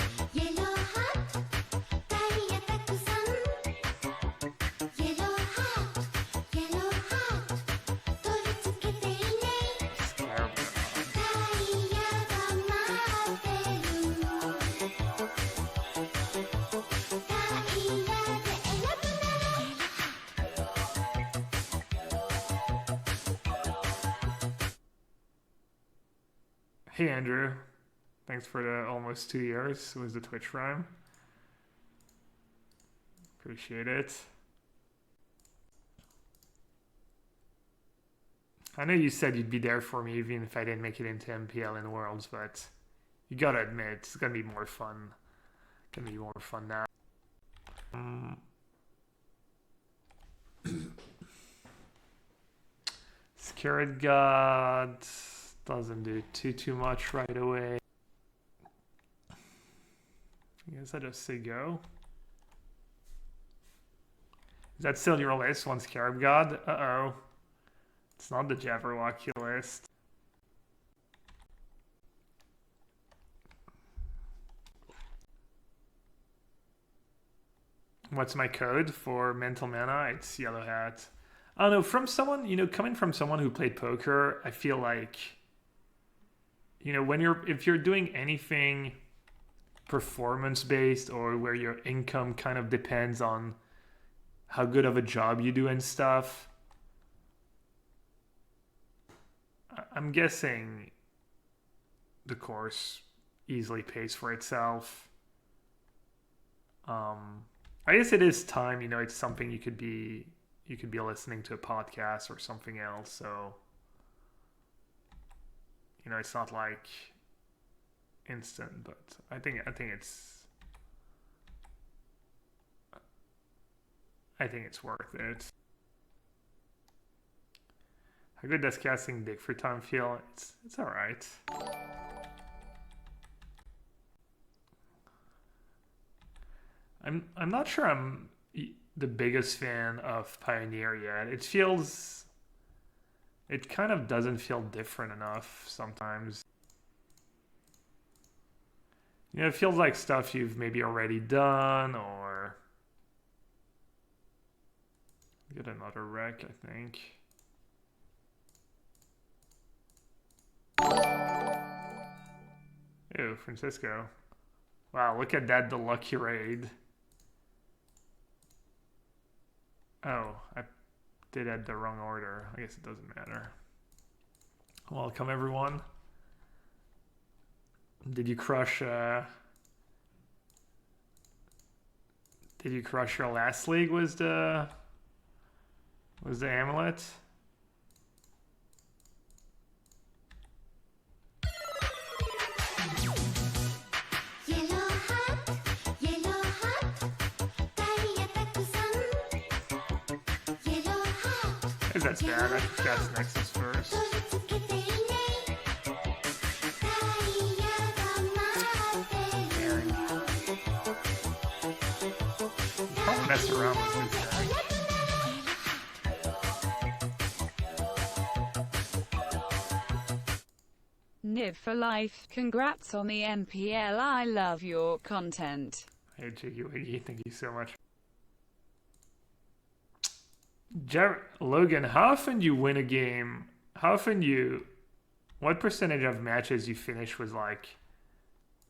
Hey Andrew, thanks for the almost 2 years with the Twitch Prime. Appreciate it. I know you said you'd be there for me even if I didn't make it into MPL in Worlds, but you gotta admit it's gonna be more fun. Gonna be more fun now. Scared God doesn't do too much right away. I guess I just say go. Is that still your list? One Scarab God? Uh-oh. It's not the Jabberwocky list. What's my code for mental mana? It's yellowhat. I don't know, from someone, coming from someone who played poker, I feel like, if you're doing anything performance-based or where your income kind of depends on how good of a job you do and stuff, I'm guessing the course easily pays for itself. I guess it is time, it's something you could be listening to a podcast or something else, so it's not like instant, but I think it's worth it. How good does casting Dig for Time feel? It's all right. I'm not sure I'm the biggest fan of Pioneer yet. It kind of doesn't feel different enough sometimes. It feels like stuff you've maybe already done, or get another wreck, I think. Ew, Francisco. Wow, look at that, the lucky raid. Oh, I did add the wrong order. I guess it doesn't matter. Welcome, everyone. Did you crush your last league? Was the amulet? That's bad. I think that's Nexus first. Probably mess around with this guy. Niv for life. Congrats on the MPL. I love your content. Hey, Jiggy Wiggy. Thank you so much. Logan, how often you win a game? How often you What percentage of matches you finish was like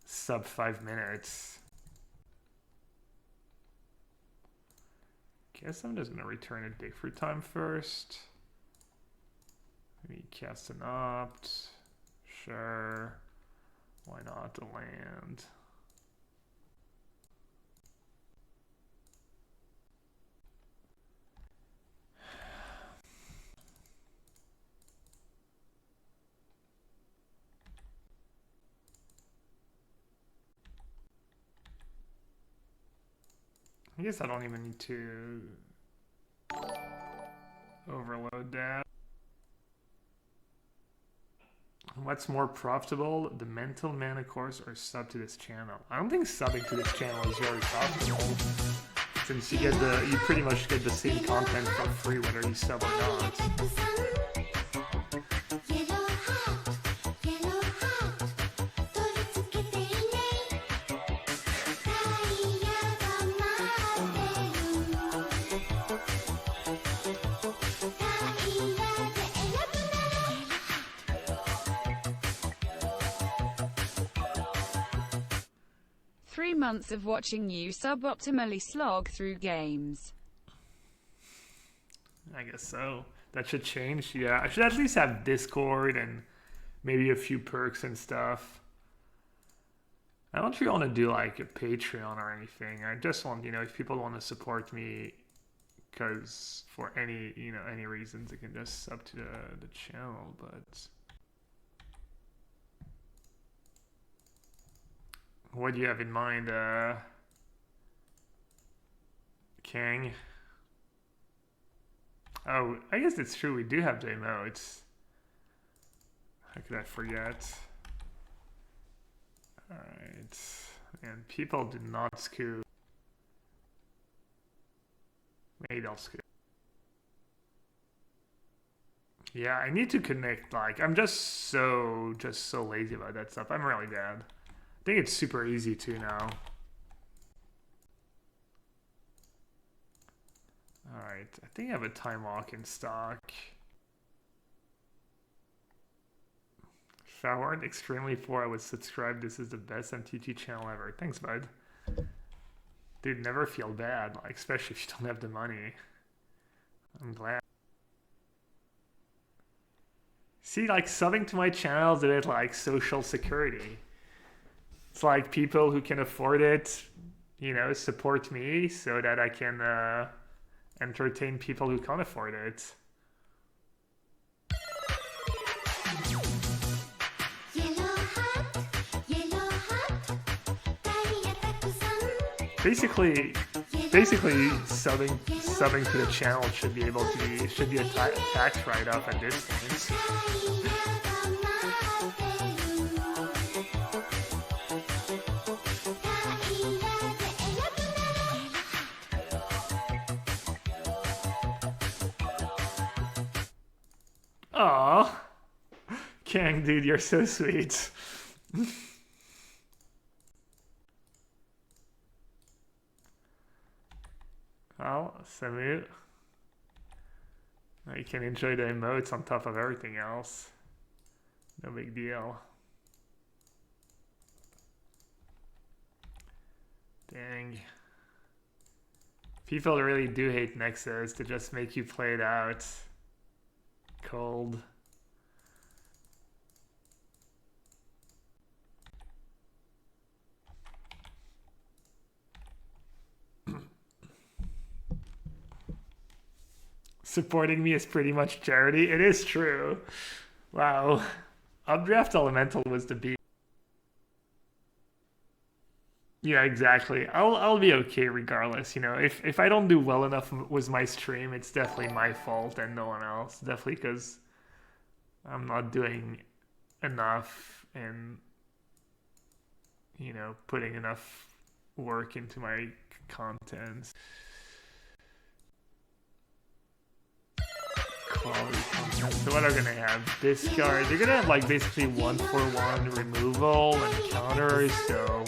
sub 5 minutes? Guess I'm just gonna return a dig for time first. Maybe cast an opt. Sure. Why not the land? I guess I don't even need to overload that. What's more profitable, the mental mana course or sub to this channel? I don't think subbing to this channel is very profitable, since you pretty much get the same content for free whether you sub or not. Months of watching you suboptimally slog through games. I guess so. That should change. Yeah, I should at least have Discord and maybe a few perks and stuff. I don't really want to do like a Patreon or anything. I just want, if people want to support me, because for any reasons, they can just sub to the channel, but... What do you have in mind, King? Oh, I guess it's true. We do have the emotes. How could I forget? Alright. And people do not scoop. Maybe they'll scoop. Yeah, I need to connect. Like, I'm just so lazy about that stuff. I'm really bad. I think it's super easy too now. Alright, I think I have a time lock in stock. If I weren't extremely poor, I would subscribe. This is the best MTG channel ever. Thanks, bud. Dude, never feel bad, like, especially if you don't have the money. I'm glad. See, like, subbing to my channel is a bit like social security. It's like people who can afford it, support me so that I can entertain people who can't afford it. Basically, subbing to the channel should be a tax write-off at this point. Aw, Kang, dude, you're so sweet. Well, Samu, you can enjoy the emotes on top of everything else. No big deal. Dang. People really do hate Nexus to just make you play it out. Cold. Supporting me is pretty much charity. It is true. Wow. Updraft Elemental was the beat. Yeah, exactly. I'll be okay regardless. If I don't do well enough with my stream, it's definitely my fault and no one else. Definitely because I'm not doing enough and putting enough work into my content. Quality content. So what are gonna have? Discard. They're gonna have like basically 1-for-1 removal and counters. So.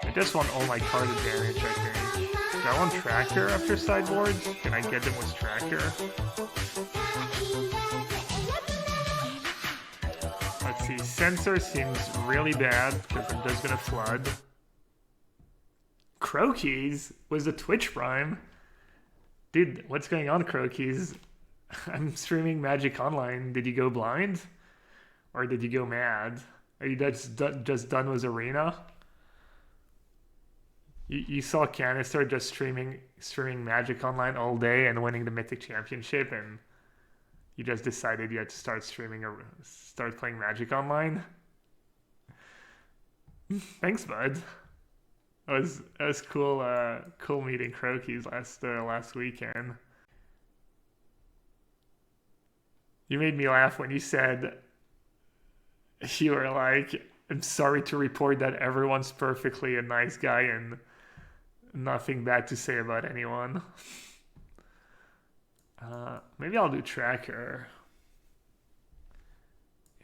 I just want all my card advantage, I think. Do I want tracker after sideboard? Can I get them with tracker? Let's see, sensor seems really bad because I'm just gonna flood. Croakies was the Twitch Prime. Dude, what's going on, Croakies? I'm streaming Magic Online. Did you go blind? Or did you go mad? Are you just done with Arena? You saw Canister just streaming Magic Online all day and winning the Mythic Championship, and you just decided you had to start playing Magic Online? Thanks, bud. That was cool. Cool meeting Croakies last weekend. You made me laugh when you said you were like, "I'm sorry to report that everyone's perfectly a nice guy and nothing bad to say about anyone." Maybe I'll do tracker.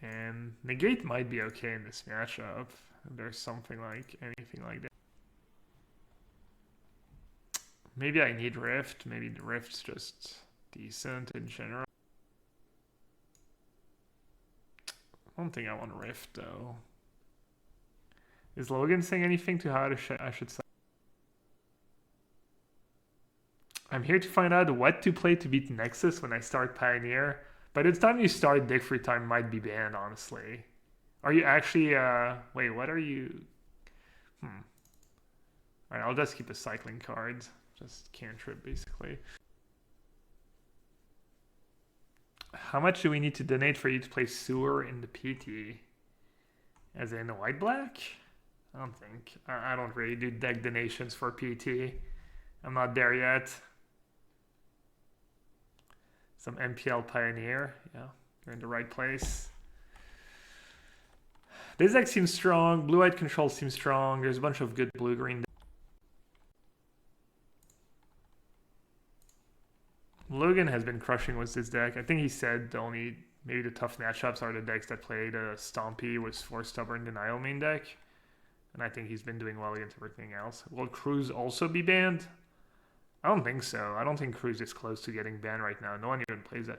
And negate might be okay in this matchup. If there's anything like that. Maybe I need Rift. Maybe the Rift's just decent in general. I don't think I want Rift though. Is Logan saying anything to how I should say? I'm here to find out what to play to beat Nexus when I start Pioneer. By the time you start, Dig Free Time might be banned, honestly. Are you actually, wait, what are you? Alright, I'll just keep the cycling cards. Just cantrip, basically. How much do we need to donate for you to play Sewer in the PT? As in white-black? I don't think. I don't really do deck donations for PT. I'm not there yet. Some MPL Pioneer. Yeah, you're in the right place. This deck seems strong. Blue-white control seems strong. There's a bunch of good blue-green. Logan has been crushing with this deck. I think he said maybe the tough matchups are the decks that play the Stompy with 4 Stubborn Denial main deck. And I think he's been doing well against everything else. Will Cruz also be banned? I don't think so. I don't think Cruz is close to getting banned right now. No one even plays that.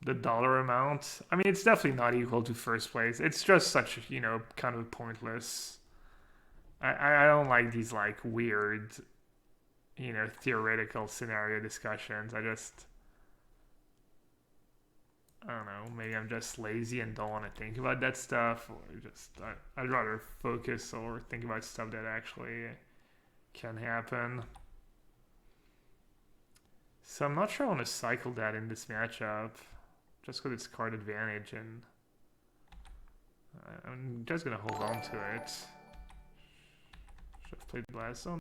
The dollar amount, I mean, it's definitely not equal to first place. It's just such, kind of pointless. I don't like these like weird, theoretical scenario discussions. I don't know, maybe I'm just lazy and don't want to think about that stuff, or I'd rather focus or think about stuff that actually can happen. So I'm not sure I want to cycle that in this matchup. Just because it's card advantage, and I'm just gonna hold on to it. Should have played Brazen.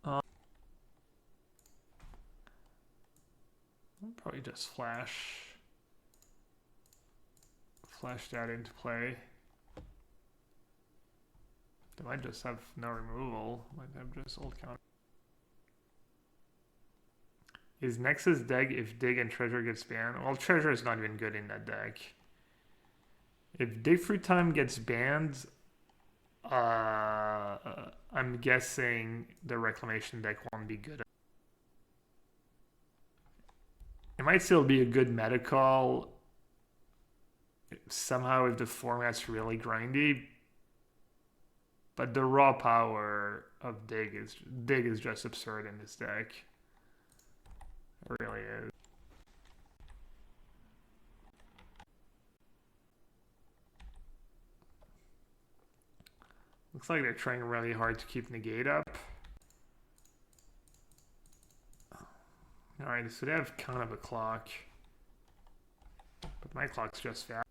I'll probably just flash that into play. They might just have no removal. Might have just old counter. Is Nexus deck if Dig and Treasure gets banned? Well, Treasure is not even good in that deck. If Dig Free Time gets banned, I'm guessing the Reclamation deck won't be good. It might still be a good meta call somehow if the format's really grindy. But the raw power of Dig is just absurd in this deck. It really is. Looks like they're trying really hard to keep negate up. Alright, so they have kind of a clock. But my clock's just fast.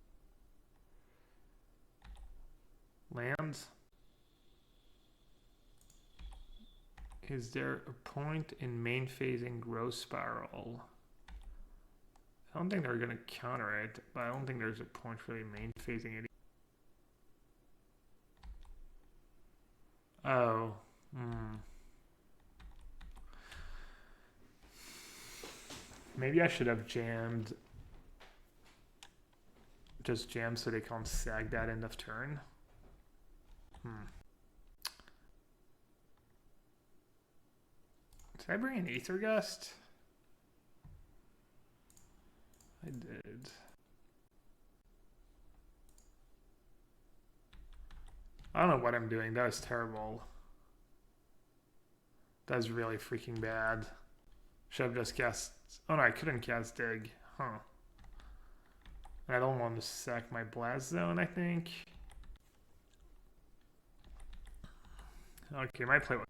Lands. Is there a point in main phasing Growth Spiral? I don't think they're going to counter it, but I don't think there's a point really main phasing it. Oh. Maybe I should have jammed. Just jam so they can't sag that end of turn. Did I bring an Aether Gust? I did. I don't know what I'm doing. That was terrible. That was really freaking bad. Should have just cast... Oh no, I couldn't cast Dig. Huh. I don't want to sack my Blast Zone, I think. Okay, my play was...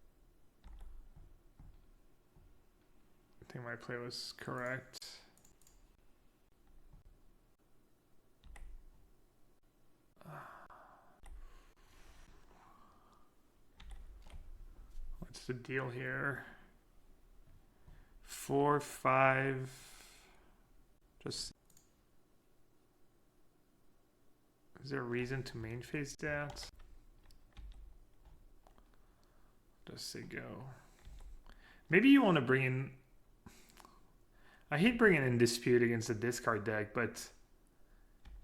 I think my play was correct. What's the deal here? 4, 5. Just... Is there a reason to main phase that? Just say go. Maybe you want to bring in... I hate bringing in Dispute against a discard deck, but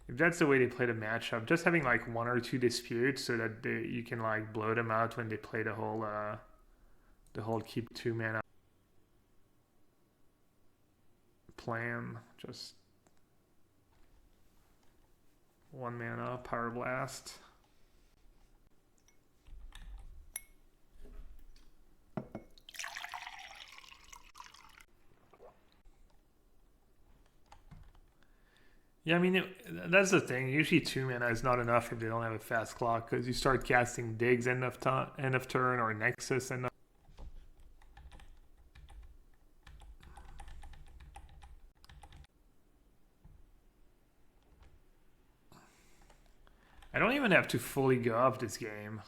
if that's the way they play the matchup, just having like 1 or 2 disputes so that you can like blow them out when they play the whole keep 2 mana plan. Just 1 mana Power Blast. Yeah, I mean, that's the thing. Usually 2 mana is not enough if they don't have a fast clock, because you start casting Digs end of turn or Nexus end of... I don't even have to fully go off this game.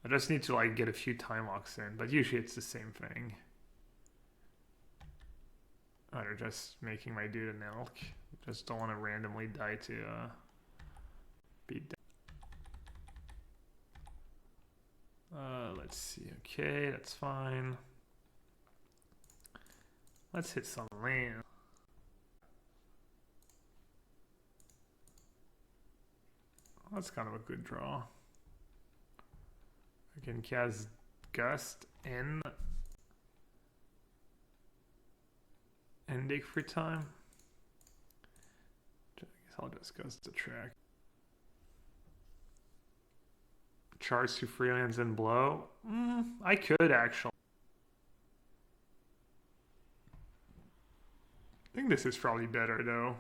I just need to like get a few time walks in, but usually it's the same thing. Oh, they're just making my dude an elk. Just don't want to randomly die to beat down. Let's see. Okay, that's fine. Let's hit some land. That's kind of a good draw. I can cast Gust and dig for time. I guess I'll just Gust the track. Charge 2 freelands and blow. I could actually. I think this is probably better though.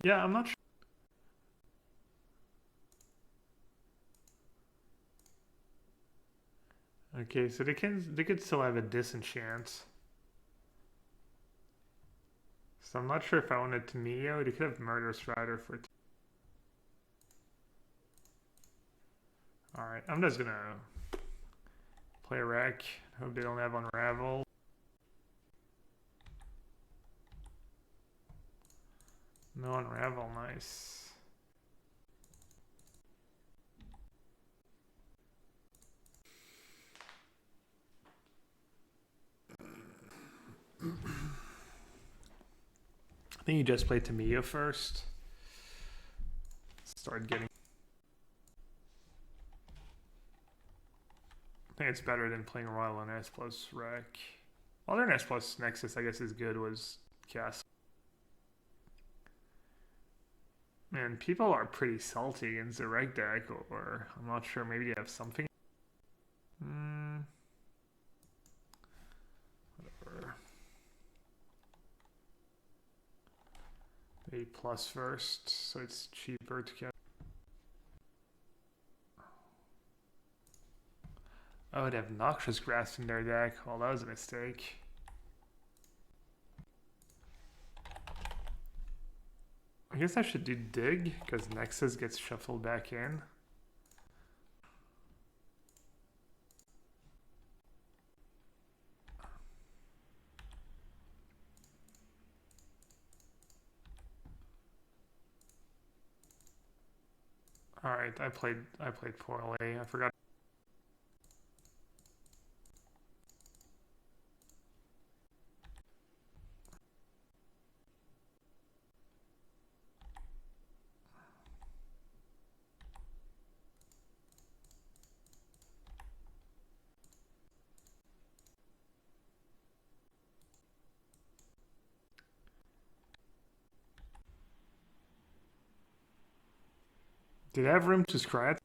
Yeah, I'm not sure. Okay, so they could still have a disenchant. So I'm not sure if I wanted to Mio. They could have Murderous Rider for... Alright, I'm just gonna play a wreck. Hope they don't have Unravel. No Unravel, nice. I think you just played Tamiya first. Start getting... I think it's better than playing Royal on S plus Wreck. Other S plus Nexus, I guess, is good, was Cast. Man, people are pretty salty against the Wreck deck, or I'm not sure, maybe they have something. Whatever. A plus first, so it's cheaper to get. Oh, they have Noxious Grasp in their deck. Well, that was a mistake. I guess I should do Dig, because Nexus gets shuffled back in. Alright, I played poorly. I forgot. Did I have room to scry it?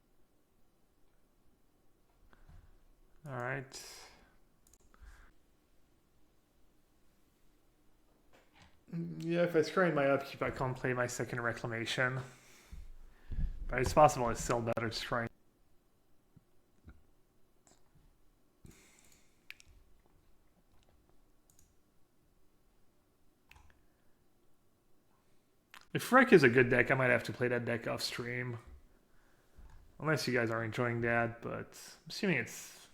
Alright. Yeah, if I scry my upkeep, I can't play my second reclamation. But it's possible it's still better to scry. If Freck is a good deck, I might have to play that deck off stream. Unless you guys are enjoying that, but I'm assuming it's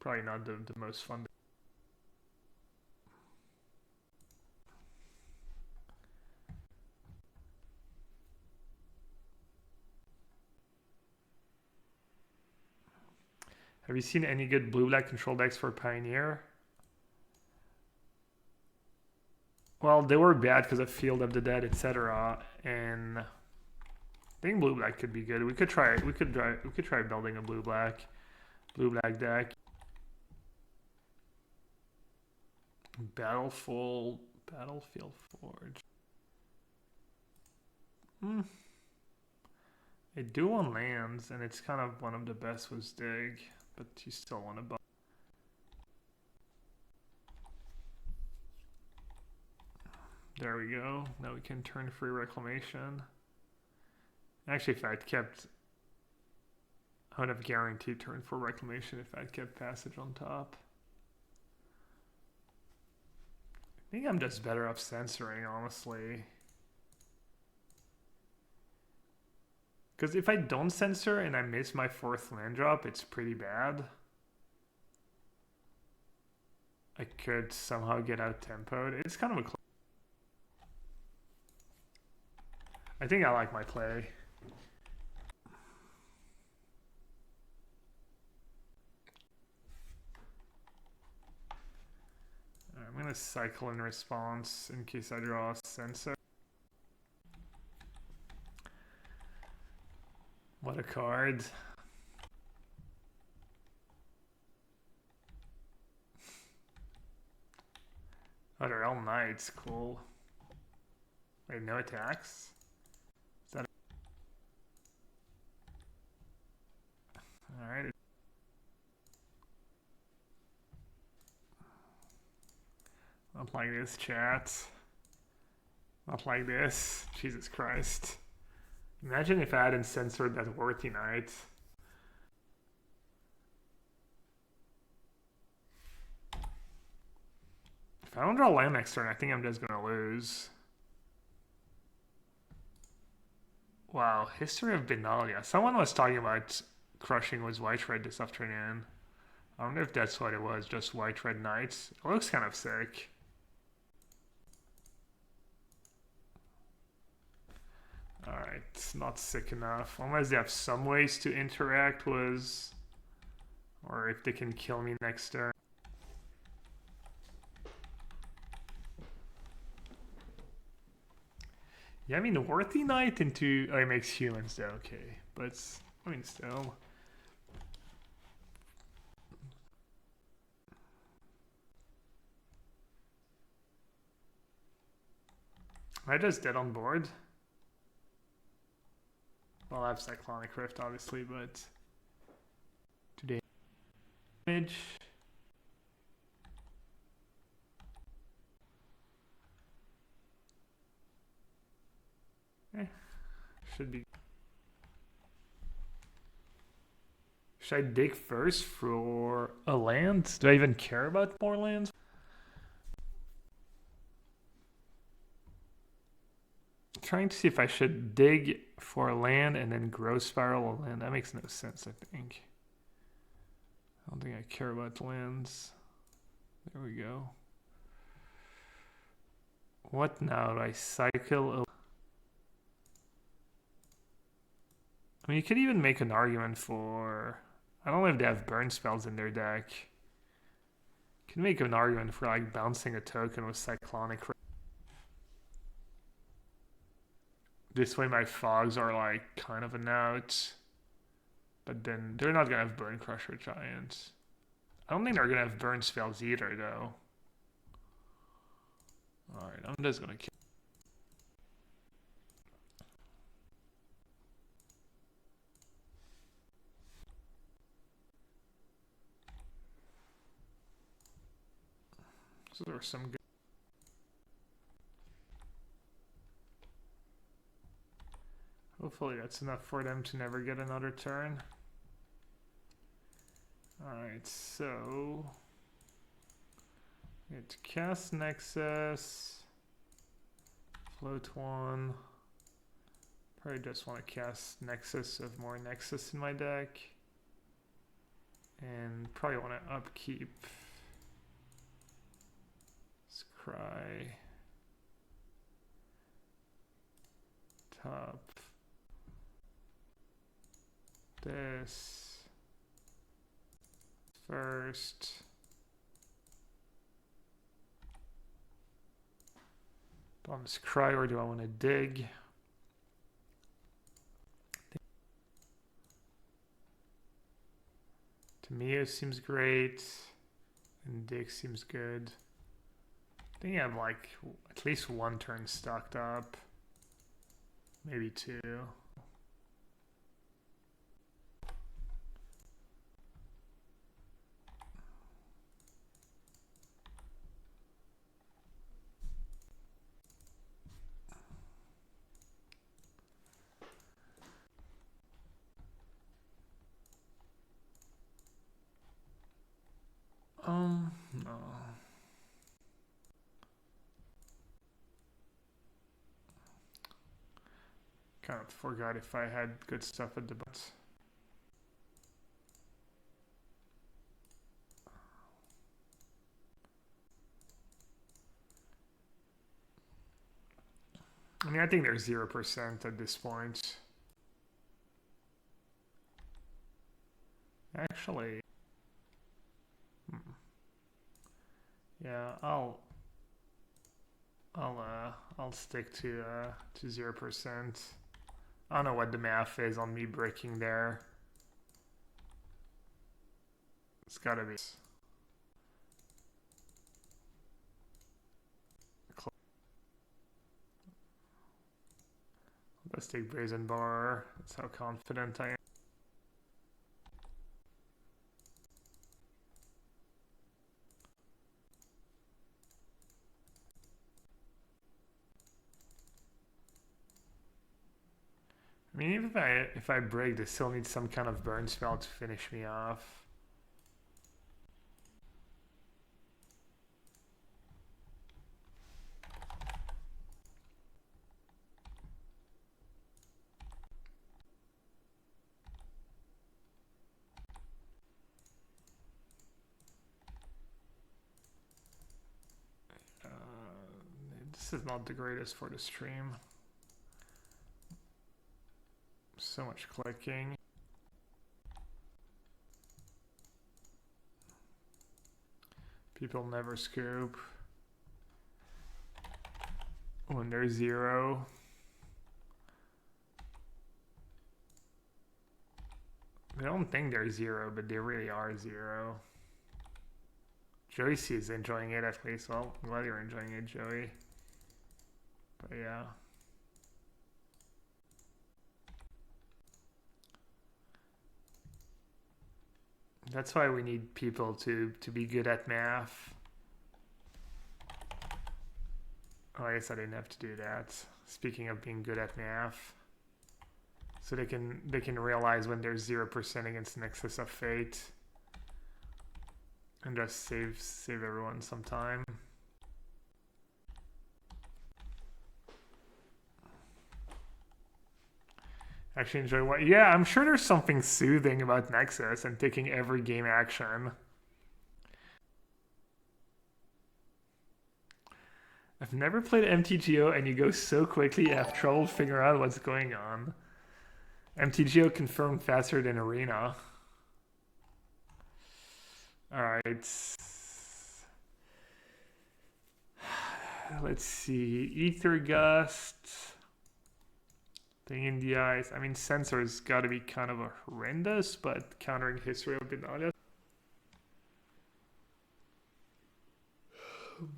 probably not the most fun. Have you seen any good blue-black control decks for Pioneer? Well, they were bad because of Field of the Dead, etc. And I think blue-black could be good. We could try. We could try building a blue-black deck. Battlefield Forge. I do want lands, and it's kind of one of the best with Dig, but you still want to buy. There we go. Now we can turn free reclamation. Actually, if I'd kept, I would have guaranteed turn for reclamation if I'd kept passage on top. I think I'm just better off censoring, honestly. Because if I don't censor and I miss my 4th land drop, it's pretty bad. I could somehow get out tempoed. It's kind of a I think I like my play. I'm going to cycle in response in case I draw a censor. What a card. Oh, they're all knights. Cool. Wait, no attacks? Alright. Not like this, chat. Not like this. Jesus Christ. Imagine if I hadn't censored that worthy knight. If I don't draw land next turn, I think I'm just gonna lose. Wow, History of Benalia. Someone was talking about crushing was white-red this afternoon. I wonder if that's what it was, just white-red knights. It looks kind of sick. Alright, not sick enough. Unless they have some ways to interact with... Or if they can kill me next turn. Yeah, I mean, the worthy knight into... Oh, it makes humans though, okay. But, I mean, still... Am I just dead on board? Well, I have Cyclonic Rift, obviously, but... Today... Damage... Should be... Should I dig first for a land? Do I even care about more lands? Trying to see if I should dig for a land and then grow spiral a land. That makes no sense, I think. I don't think I care about lands. There we go. What now? Do I cycle a... I mean, you could even make an argument for... I don't know if they have burn spells in their deck. You can make an argument for like bouncing a token with Cyclonic. This way my fogs are like kind of a out. But then they're not going to have Burn Crusher Giants. I don't think they're going to have burn spells either though. Alright, I'm just going to kill. Those are some good. Hopefully that's enough for them to never get another turn. Alright, so we have to cast Nexus, float one. Probably just want to cast Nexus of more Nexus in my deck. And probably want to upkeep Scry. Top. This. First. Do I want to Scry or do I want to dig? Tamio seems great, and Dig seems good. I think I have like at least one turn stocked up, maybe two. No. Kind of forgot if I had good stuff at the bottom. I mean, I think there's 0% at this point. Actually, yeah, I'll stick to 0%. I don't know what the math is on me breaking there. It's gotta be. Let's take Brazen Bar. That's how confident I am. I mean, even if I break, they still need some kind of burn spell to finish me off. This is not the greatest for the stream. So much clicking. People never scoop when they're 0. They don't think they're 0, but they really are 0. Joey is enjoying it at least. Well, I'm glad you're enjoying it, Joey. But yeah. That's why we need people to be good at math. Oh, I guess I didn't have to do that. Speaking of being good at math. So they can realize when there's 0% against Nexus of Fate. And just save everyone some time. Actually enjoy what? Yeah, I'm sure there's something soothing about Nexus and taking every game action. I've never played MTGO and you go so quickly I have trouble figuring out what's going on. MTGO confirmed faster than Arena. Alright. Let's see. Ether Gust. Thing in the eyes. I mean, Censor's got to be kind of a horrendous, but countering history of Benada.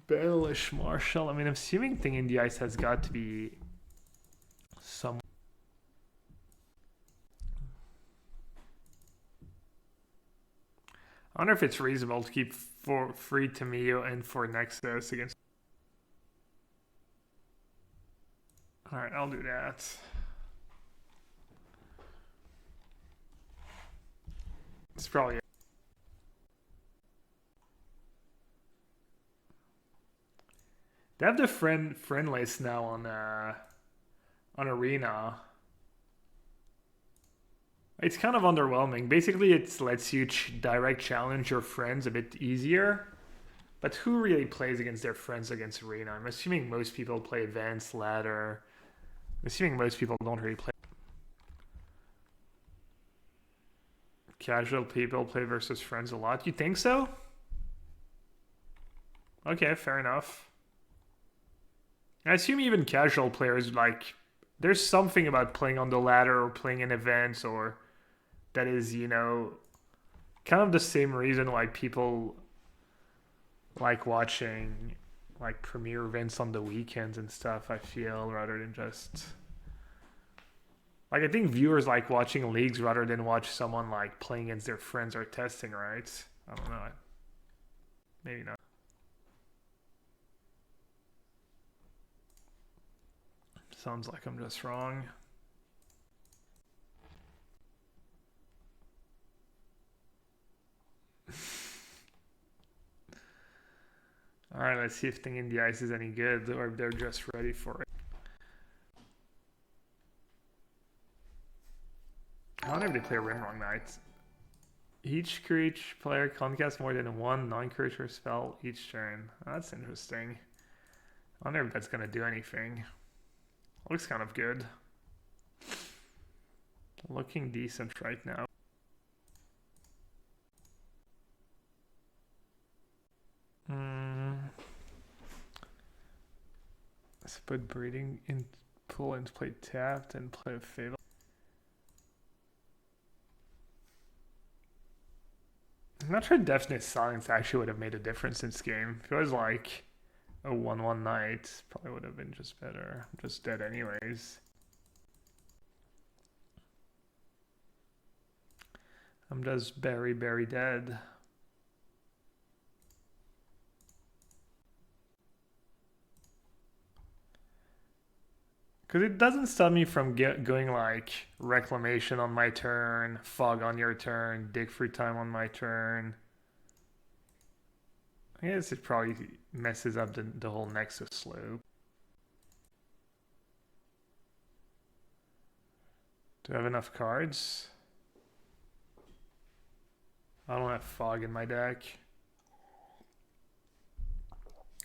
Baelish Marshall. I mean, I'm assuming Thing in the Ice has got to be some. I wonder if it's reasonable to keep for free Tamio and for Nexus against. Alright, I'll do that. It's probably it. They have the friend list now on Arena. It's kind of underwhelming. Basically, it lets you direct challenge your friends a bit easier. But who really plays against their friends against Arena? I'm assuming most people play Advanced Ladder. I'm assuming most people don't really play. Casual people play versus friends a lot. You think so? Okay, fair enough. I assume even casual players, like, there's something about playing on the ladder or playing in events or that is, you know, kind of the same reason why people like watching like premiere events on the weekends and stuff, I feel, rather than just like, I think viewers like watching leagues rather than watch someone like playing against their friends or testing, right? I don't know. Maybe not. Sounds like I'm just wrong. Alright, let's see if Thing in the Ice is any good or if they're just ready for it. I wonder if they play Rimwrong Knight. Each player can't cast more than one non-creature spell each turn. Oh, that's interesting. I wonder if that's going to do anything. Looks kind of good. Looking decent right now. Let's put Breeding in pool and play tapped and play a Fatal. I'm not sure Definite Silence actually would have made a difference in this game. If it was like a 1/1 Knight, probably would have been just better. I'm just dead anyways. I'm just very dead. Because it doesn't stop me from going like Reclamation on my turn, Fog on your turn, Dig Through Time on my turn. I guess it probably messes up the whole Nexus slope. Do I have enough cards? I don't have Fog in my deck.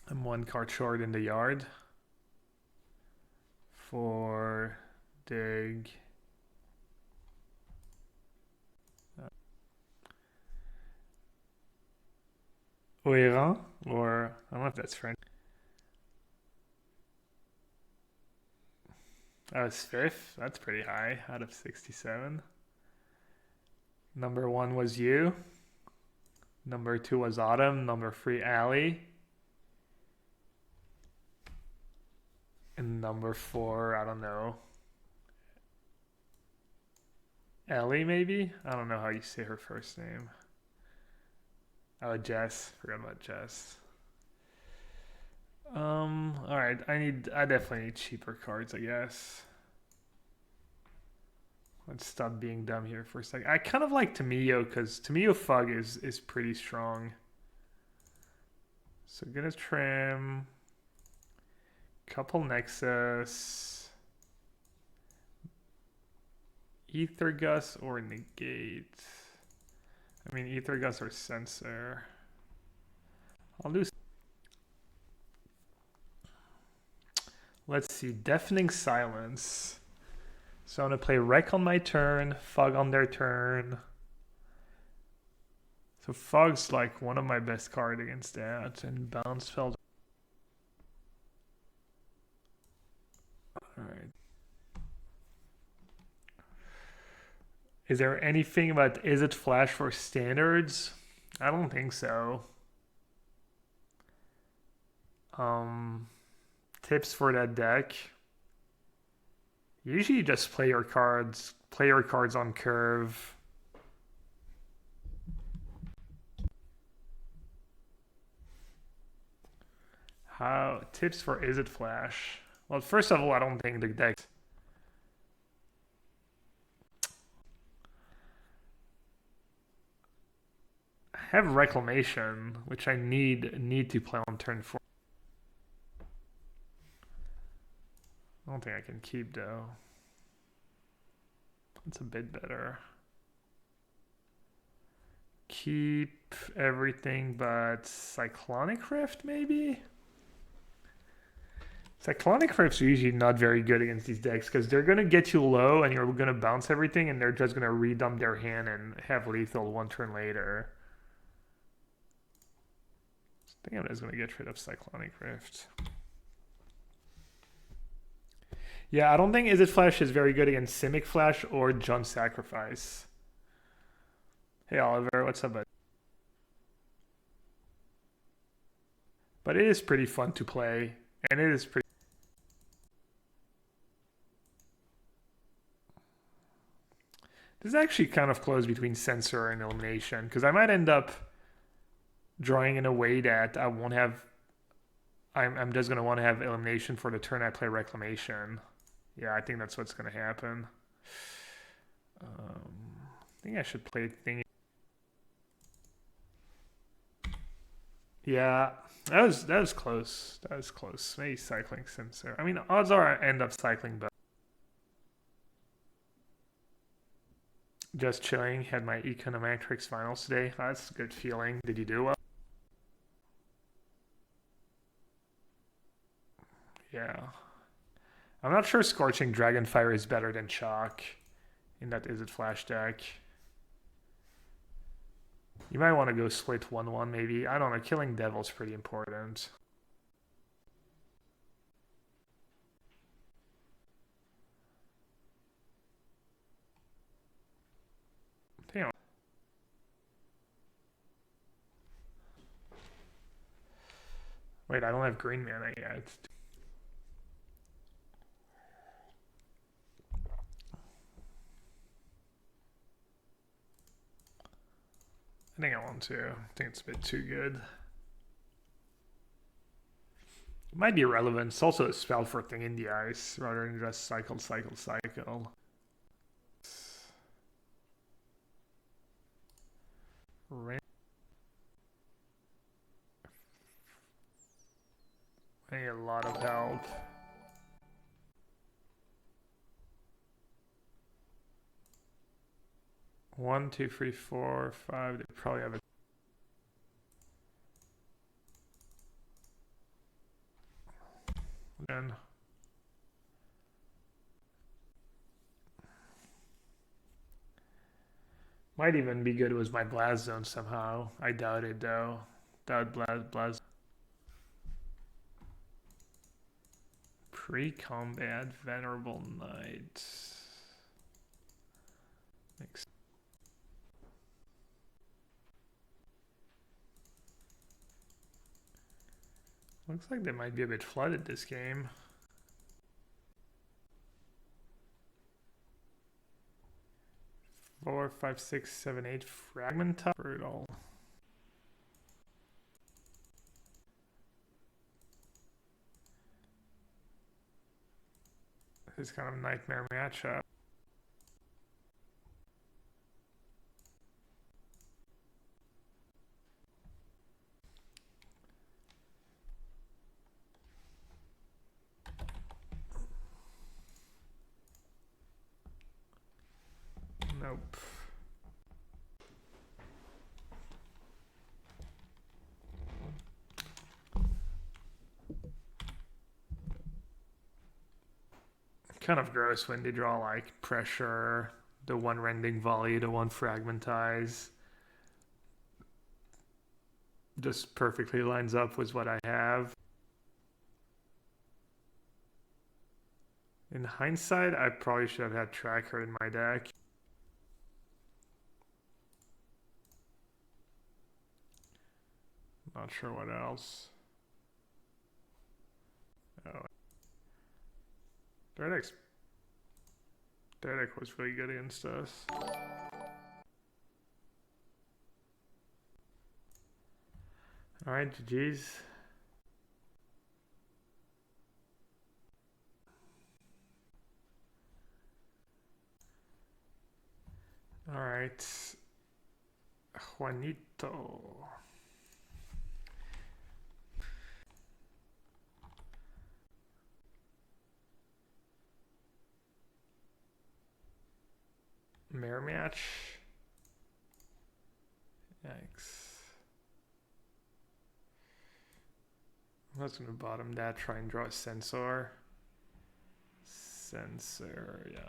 I'm one card short in the yard. For Dig. Oera, or I don't know if that's French. I was 5th. That's pretty high out of 67. Number 1 was you. Number 2 was Autumn. Number 3, Allie. And number 4, I don't know. Ellie, maybe? I don't know how you say her first name. Oh, Jess. Forgot about Jess. Alright. I definitely need cheaper cards, I guess. Let's stop being dumb here for a second. I kind of like Tamio, because Tamio Fug is pretty strong. So gonna trim. Couple Nexus. Ether Gus or Negate. I mean, Ether Gus or Censor. I'll do. Let's see. Deafening Silence. So I'm going to play Wreck on my turn, Fog on their turn. So Fog's like one of my best cards against that. And Bounce Spells. Alright. Is there anything about Is It Flash for standards? I don't think so. Tips for that deck. Usually just play your cards on curve. How tips for Is It Flash? Well, first of all, I don't think the deck. I have Reclamation, which I need to play on turn 4. I don't think I can keep though. It's a bit better. Keep everything but Cyclonic Rift, maybe? Cyclonic Rift's usually not very good against these decks because they're going to get you low and you're going to bounce everything and they're just going to redump their hand and have lethal one turn later. I think I'm just going to get rid of Cyclonic Rift. Yeah, I don't think Is It Flash is very good against Simic Flash or Jund Sacrifice. Hey Oliver, what's up, bud? But it is pretty fun to play, and it is pretty... This is actually kind of close between Censor and Elimination, because I might end up drawing in a way that I won't have... I'm just going to want to have Elimination for the turn I play Reclamation. Yeah, I think that's what's going to happen. I think I should play Thing. Yeah, that was close. That was close. Maybe cycling Censor. I mean, odds are I end up cycling, but just chilling. Had my Econometrics finals today. That's a good feeling. Did you do well? Yeah. I'm not sure Scorching Dragonfire is better than Chalk in that Is It Flash deck. You might want to go split 1-1 maybe. I don't know. Killing Devil's pretty important. Damn. Wait, I don't have green mana yet. I think I want to. I think it's a bit too good. It might be irrelevant. It's also a spell for Thing in the Ice rather than just cycle. I need a lot of help. One, two, three, four, five. They probably have a... Then might even be good with my Blast Zone somehow. I doubt it though. Doubt Blast. Pre-combat Venerable Knight. Makes... Looks like they might be a bit flooded this game. Four, five, six, seven, eight. Fragment top. Brutal. This is kind of a nightmare matchup. Nope. Kind of gross when they draw like Pressure, the one Rending Volley, the one Fragmentize. Just perfectly lines up with what I have. In hindsight, I probably should have had Tracker in my deck. Not sure what else. Oh. Their deck was really good against us. Alright, GG's. Alright. Juanito. Mirror match. Yikes. I'm just gonna bottom that, try and draw a sensor. Sensor, yeah.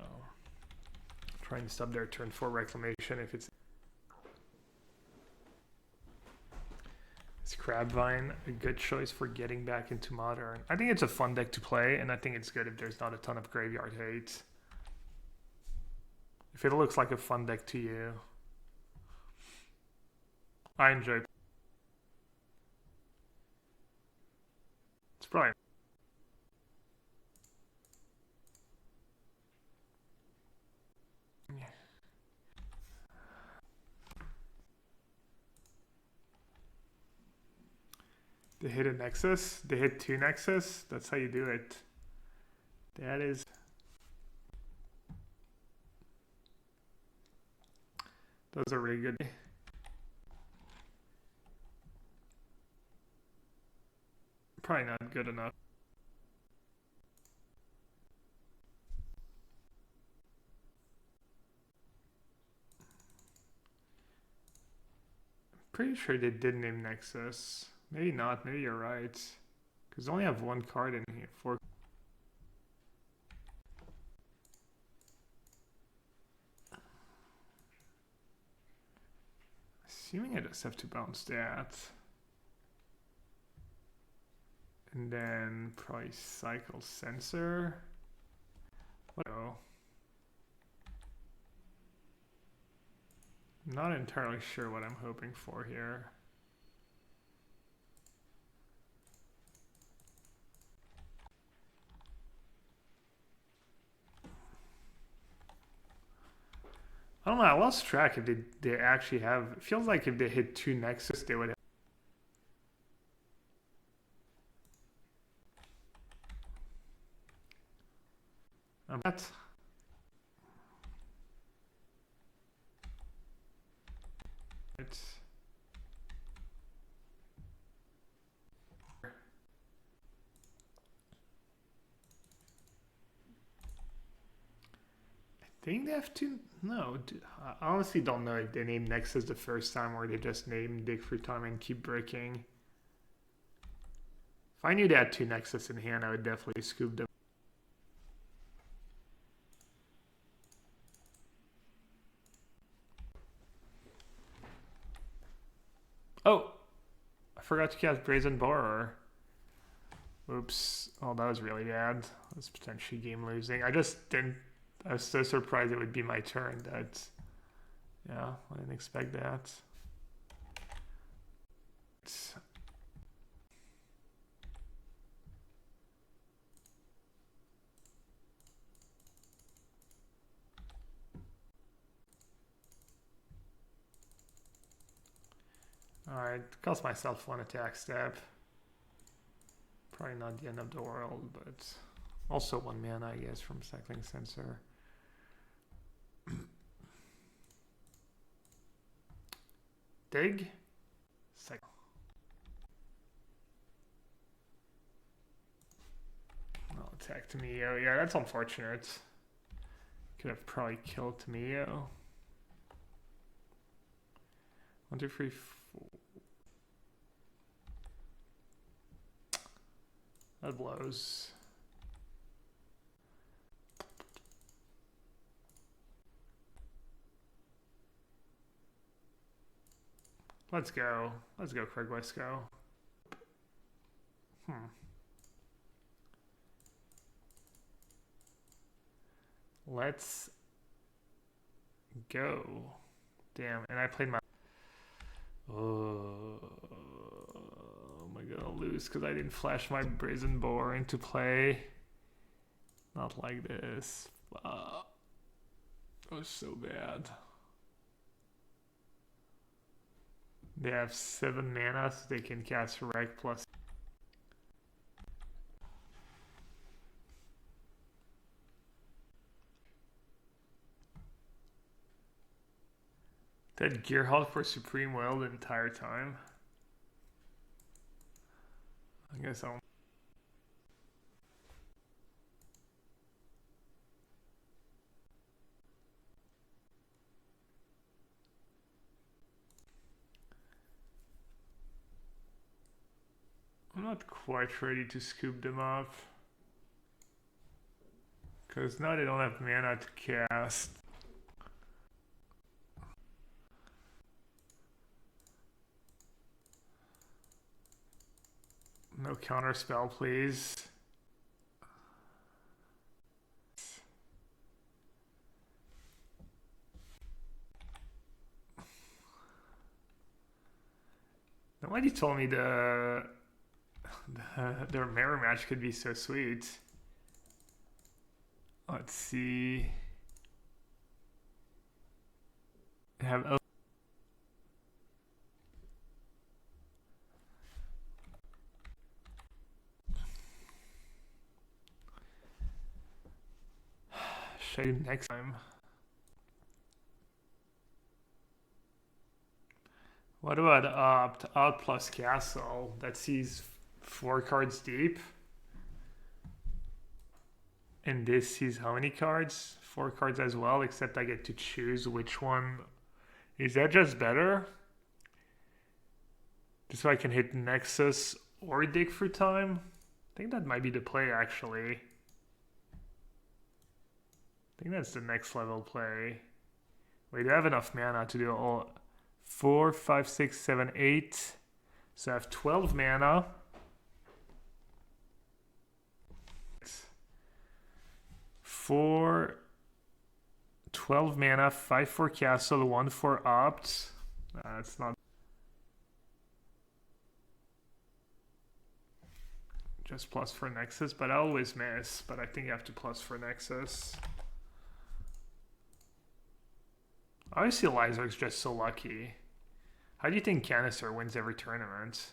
Try and stop their turn 4 reclamation if it's. Is Crabvine a good choice for getting back into Modern? I think it's a fun deck to play, and I think it's good if there's not a ton of graveyard hate. If it looks like a fun deck to you. I enjoy it. It's probably. Yeah. They hit a Nexus. They hit 2 Nexus. That's how you do it. That is. Those are really good. Probably not good enough. Pretty sure they did name Nexus. Maybe not. Maybe you're right. Because they only have 1 card in here. 4. Assuming I just have to bounce that. And then probably cycle sensor. What? Oh. Not entirely sure what I'm hoping for here. I don't know, I lost track if they actually have. It feels like if they hit 2 Nexus, they would have. That. It's. I think they have to. No, I honestly don't know if they named Nexus the first time or they just named Dig for Time and keep breaking. If I knew they had 2 Nexus in hand, I would definitely scoop them. Oh! I forgot to cast Brazen Borer. Oops. Oh, that was really bad. That was potentially game losing. I just didn't. I was so surprised it would be my turn that. Yeah, I didn't expect that. Alright, cost myself 1 attack step. Probably not the end of the world, but also 1 mana, I guess, from cycling sensor. Dig. Cycle. I'll attack Tamio. Yeah, that's unfortunate. Could have probably killed Tamio. 1, 2, 3, 4. That blows. Let's go. Let's go, Craig Wesco. Let's go. Damn, and I played my. Oh, am I gonna lose because I didn't flash my Brazen Boar into play? Not like this. That was so bad. They have 7 mana, so they can cast Rec plus. That gear halt for Supreme Will the entire time. I guess I'm not quite ready to scoop them up. Because now they don't have mana to cast. No counter spell, please. Nobody told me their mirror match could be so sweet. Let's see. I have show you next time. What about Opt plus Castle that sees 4 cards deep? And this sees how many cards? 4 cards as well, except I get to choose which one. Is that just better? Just so I can hit Nexus or dig for time? I think that might be the play actually. I think that's the next level play. Wait, do I have enough mana to do all 4, 5, 6, 7, 8? So I have 12 mana. 4, 12 mana, 5 for castle, 1 for opt. It's not just plus for Nexus, but I always miss. But I think you have to plus for Nexus. Obviously, Lizard's just so lucky. How do you think Canister wins every tournament?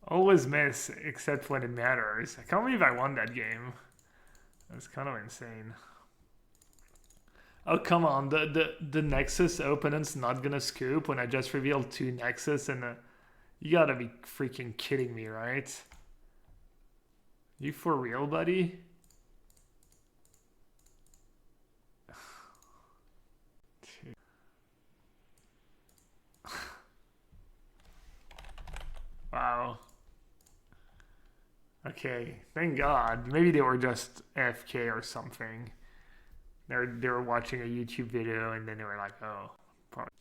Always miss, except when it matters. I can't believe I won that game. That's kind of insane. Oh, come on. The Nexus opponent's not gonna scoop when I just revealed 2 Nexus and you gotta be freaking kidding me, right? You for real, buddy? Wow. Okay, thank God. Maybe they were just AFK or something. They were watching a YouTube video and then they were like, oh, probably.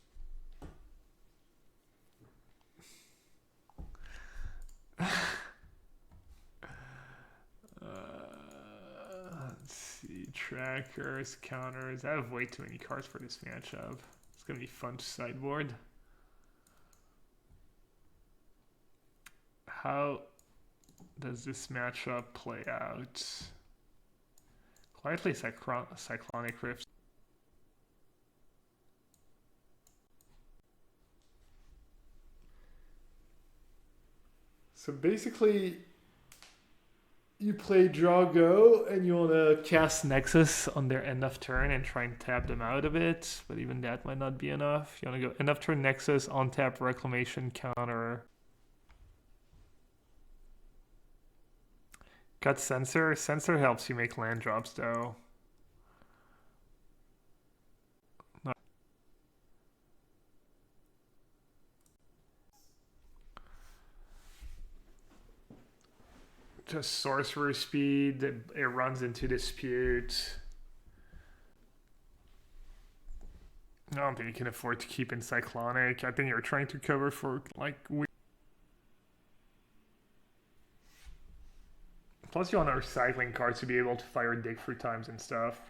Let's see, trackers, counters. I have way too many cards for this matchup. It's gonna be fun to sideboard. How does this matchup play out? Quietly Cyclonic Rift. So basically, you play draw go and you want to cast Nexus on their end of turn and try and tap them out a bit, but even that might not be enough. You want to go end of turn Nexus, on tap Reclamation, counter. Got Sensor. Sensor helps you make land drops though. Just sorcerer speed, it runs into dispute. I don't think you can afford to keep in Cyclonic. I think you're trying to cover for like plus you want our recycling cards to be able to fire dig through times and stuff.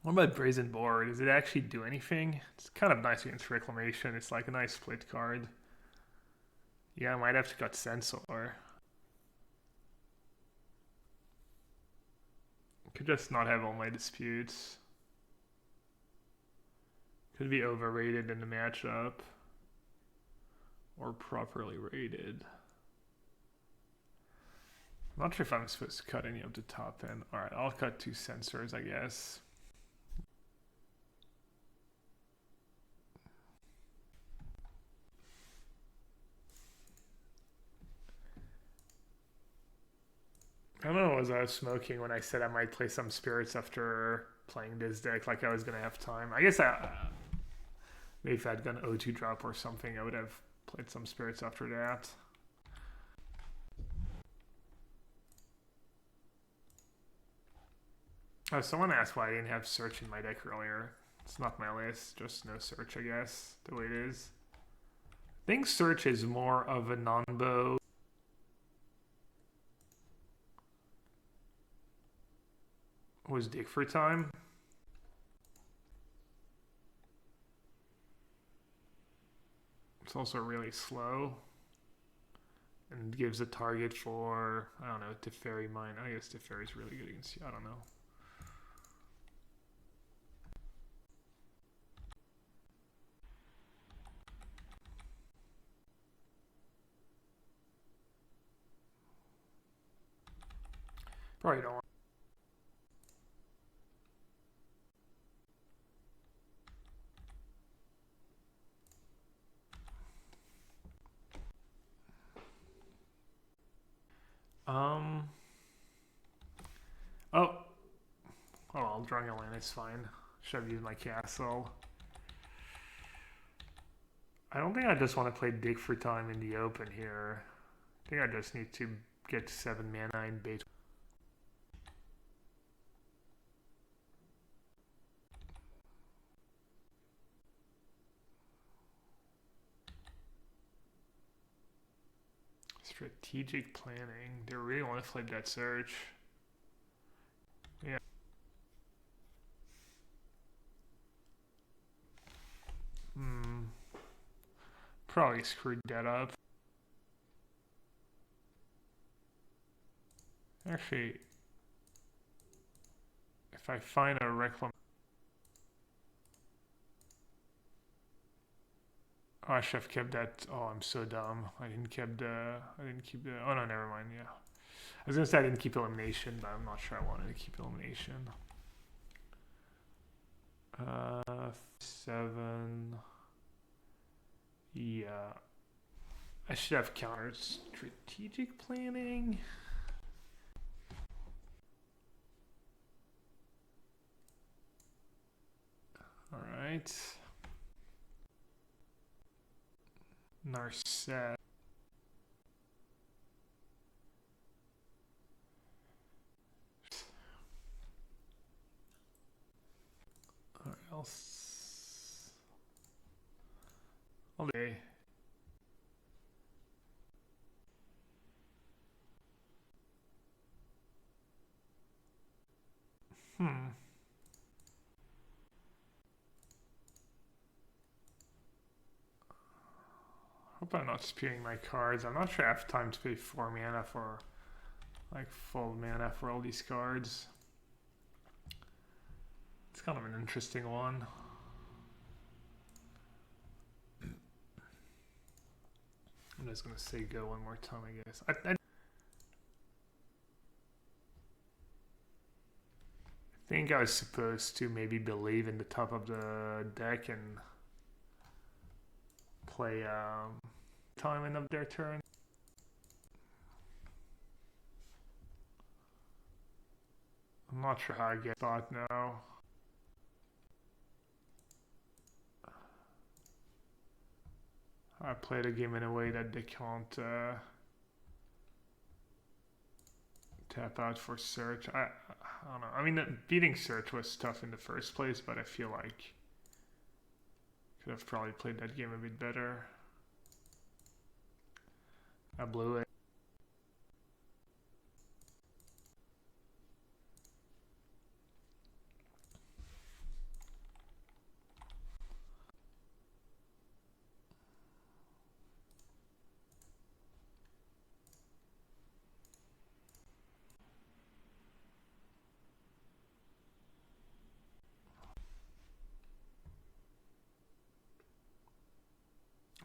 What about Brazen Board? Does it actually do anything? It's kind of nice against Reclamation. It's like a nice split card. Yeah, I might have to cut Censor. Could just not have all my disputes. Could be overrated in the matchup. Or properly rated. I'm not sure if I'm supposed to cut any of the top end. Alright, I'll cut 2 sensors, I guess. I don't know what I was smoking when I said I might play some spirits after playing this deck, like I was going to have time. I guess maybe if I'd gone O2 drop or something, I would have played some spirits after that. Oh, someone asked why I didn't have search in my deck earlier. It's not my list, just no search, I guess, the way it is. I think search is more of a non-bow. Was dig for time. It's also really slow. And gives a target for, I don't know, Teferi Mine. I guess Teferi is really good against you. I don't know. Probably don't want. Oh, well, drawing a land is fine. Should have used my castle. I don't think I just want to play dig for time in the open here. I think I just need to get 7 mana and bait. Strategic planning. They really want to flip that search. Yeah. Probably screwed that up. Actually, if I find a reclam. Oh, I should have kept that. Oh, I'm so dumb. I didn't keep the. Oh no, never mind. Yeah, I was gonna say I didn't keep elimination, but I'm not sure I wanted to keep elimination. 7. Yeah, I should have countered strategic planning. All right. Narset. What else? Okay. Hope I'm not spewing my cards. I'm not sure I have time to pay 4 mana for, like, full mana for all these cards. It's kind of an interesting one. I'm just gonna say go one more time, I guess. I think I was supposed to maybe believe in the top of the deck and play time of their turn. I'm not sure how I get thought now. I play the game in a way that they can't tap out for search. I don't know. I mean, beating search was tough in the first place, but I feel like could have probably played that game a bit better. I blew it.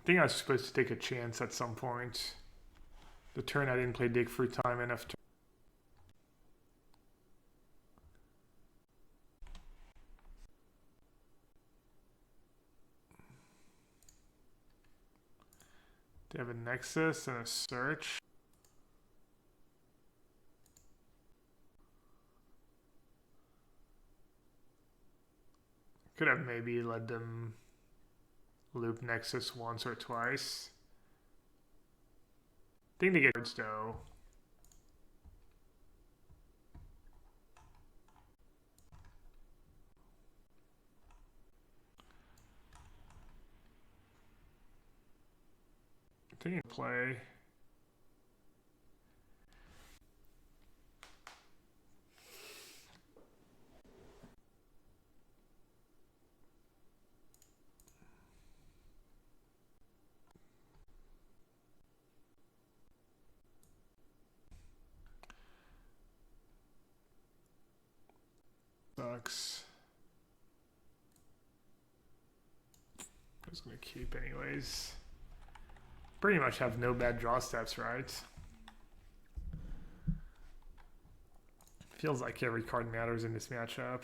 I think I was supposed to take a chance at some point. The turn I didn't play dig for time enough to... They have a Nexus and a Search. Could have maybe let them loop Nexus once or twice. I think they get cards though. I think you play. Sucks. I was gonna keep anyways. Pretty much have no bad draw steps, right? Feels like every card matters in this matchup.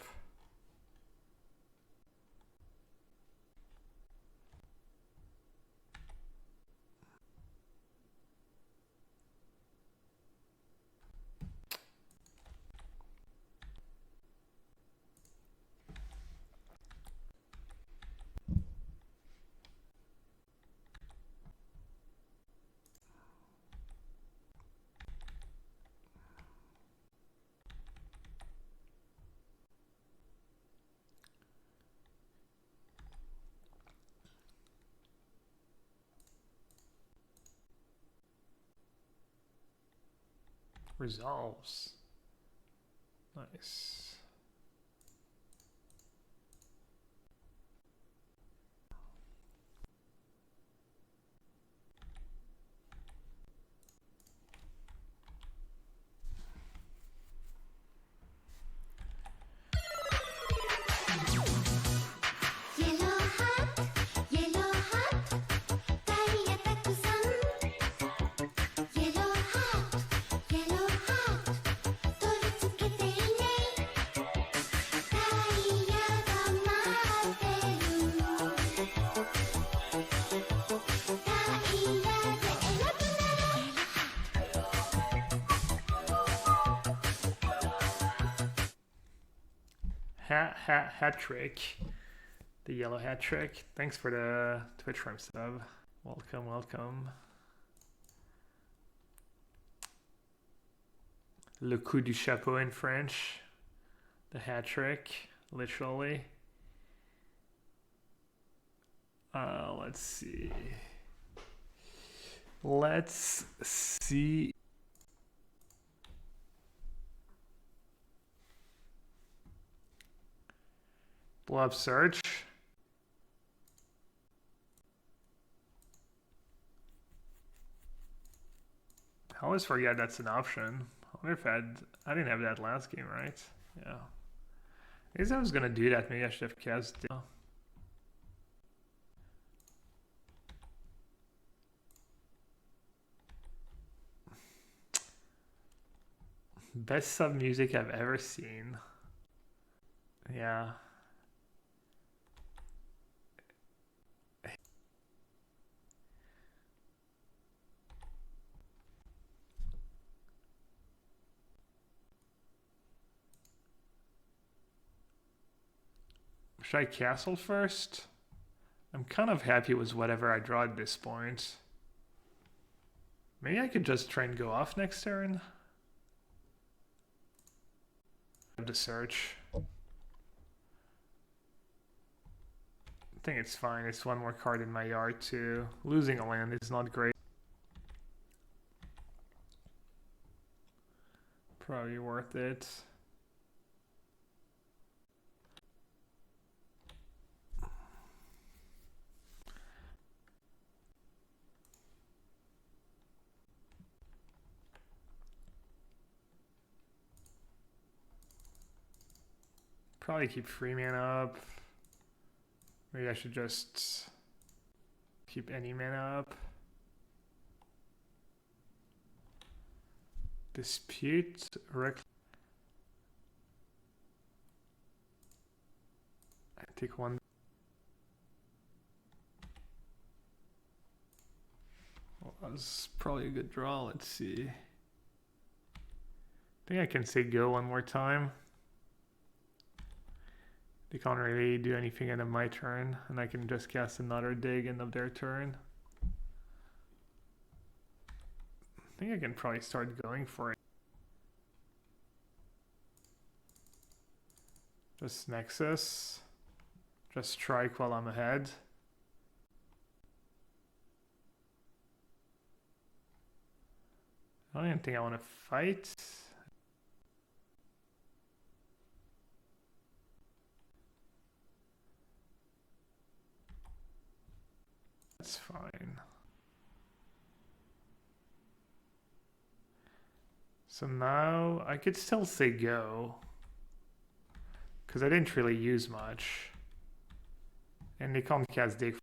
Resolves. Nice. Hat trick. The yellow hat trick. Thanks for the Twitch Prime sub. Welcome, welcome. Le coup du chapeau in French. The hat trick, literally. Let's see. Let's see. Blow up Search. I always forget that's an option. I wonder if I didn't have that last game, right? Yeah. I guess I was gonna do that. Maybe I should have cast it. Best sub music I've ever seen. Yeah. Should I castle first? I'm kind of happy with whatever I draw at this point. Maybe I could just try and go off next turn. To search. I think it's fine. It's one more card in my yard too. Losing a land is not great. Probably worth it. Probably keep Freeman up. Maybe I should just Keep any mana up. Dispute. I take one. Well, that was probably a good draw. Let's see. I think I can say go one more time. They can't really do anything end of my turn, and I can just cast another dig end of their turn. I think I can probably start going for it. Just Nexus. Just strike while I'm ahead. I don't even think I want to fight. That's fine. So now I could still say go, because I didn't really use much. And they can't cast dig.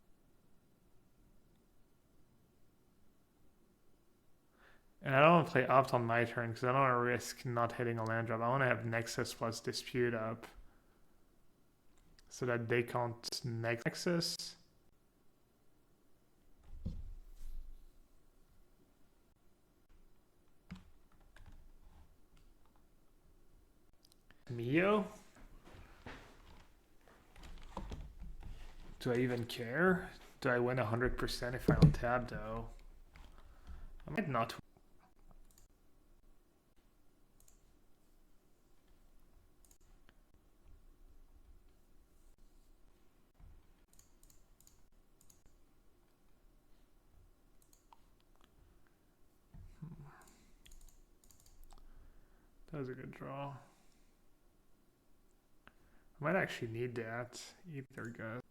And I don't want to play opt on my turn because I don't want to risk not hitting a land drop. I want to have Nexus plus Dispute up so that they can't Nexus. Mio? Do I even care? Do I win 100% if I untap though? I might not. That was a good draw. I might actually need that. Eat their gut.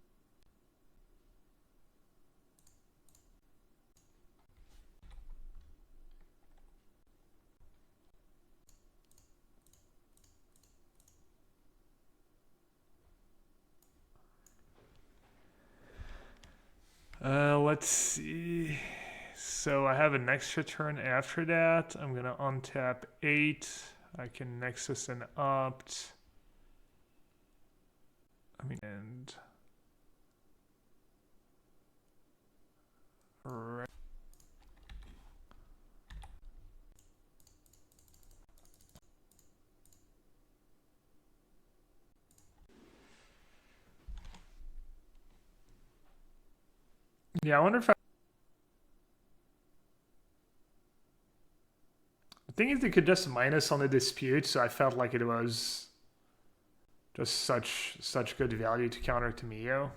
Let's see. So I have an extra turn after that. I'm gonna untap 8. I can Nexus and opt. And right. Yeah, I wonder if the thing is they could just minus on the dispute, so I felt like it was just such good value to counter to Mio.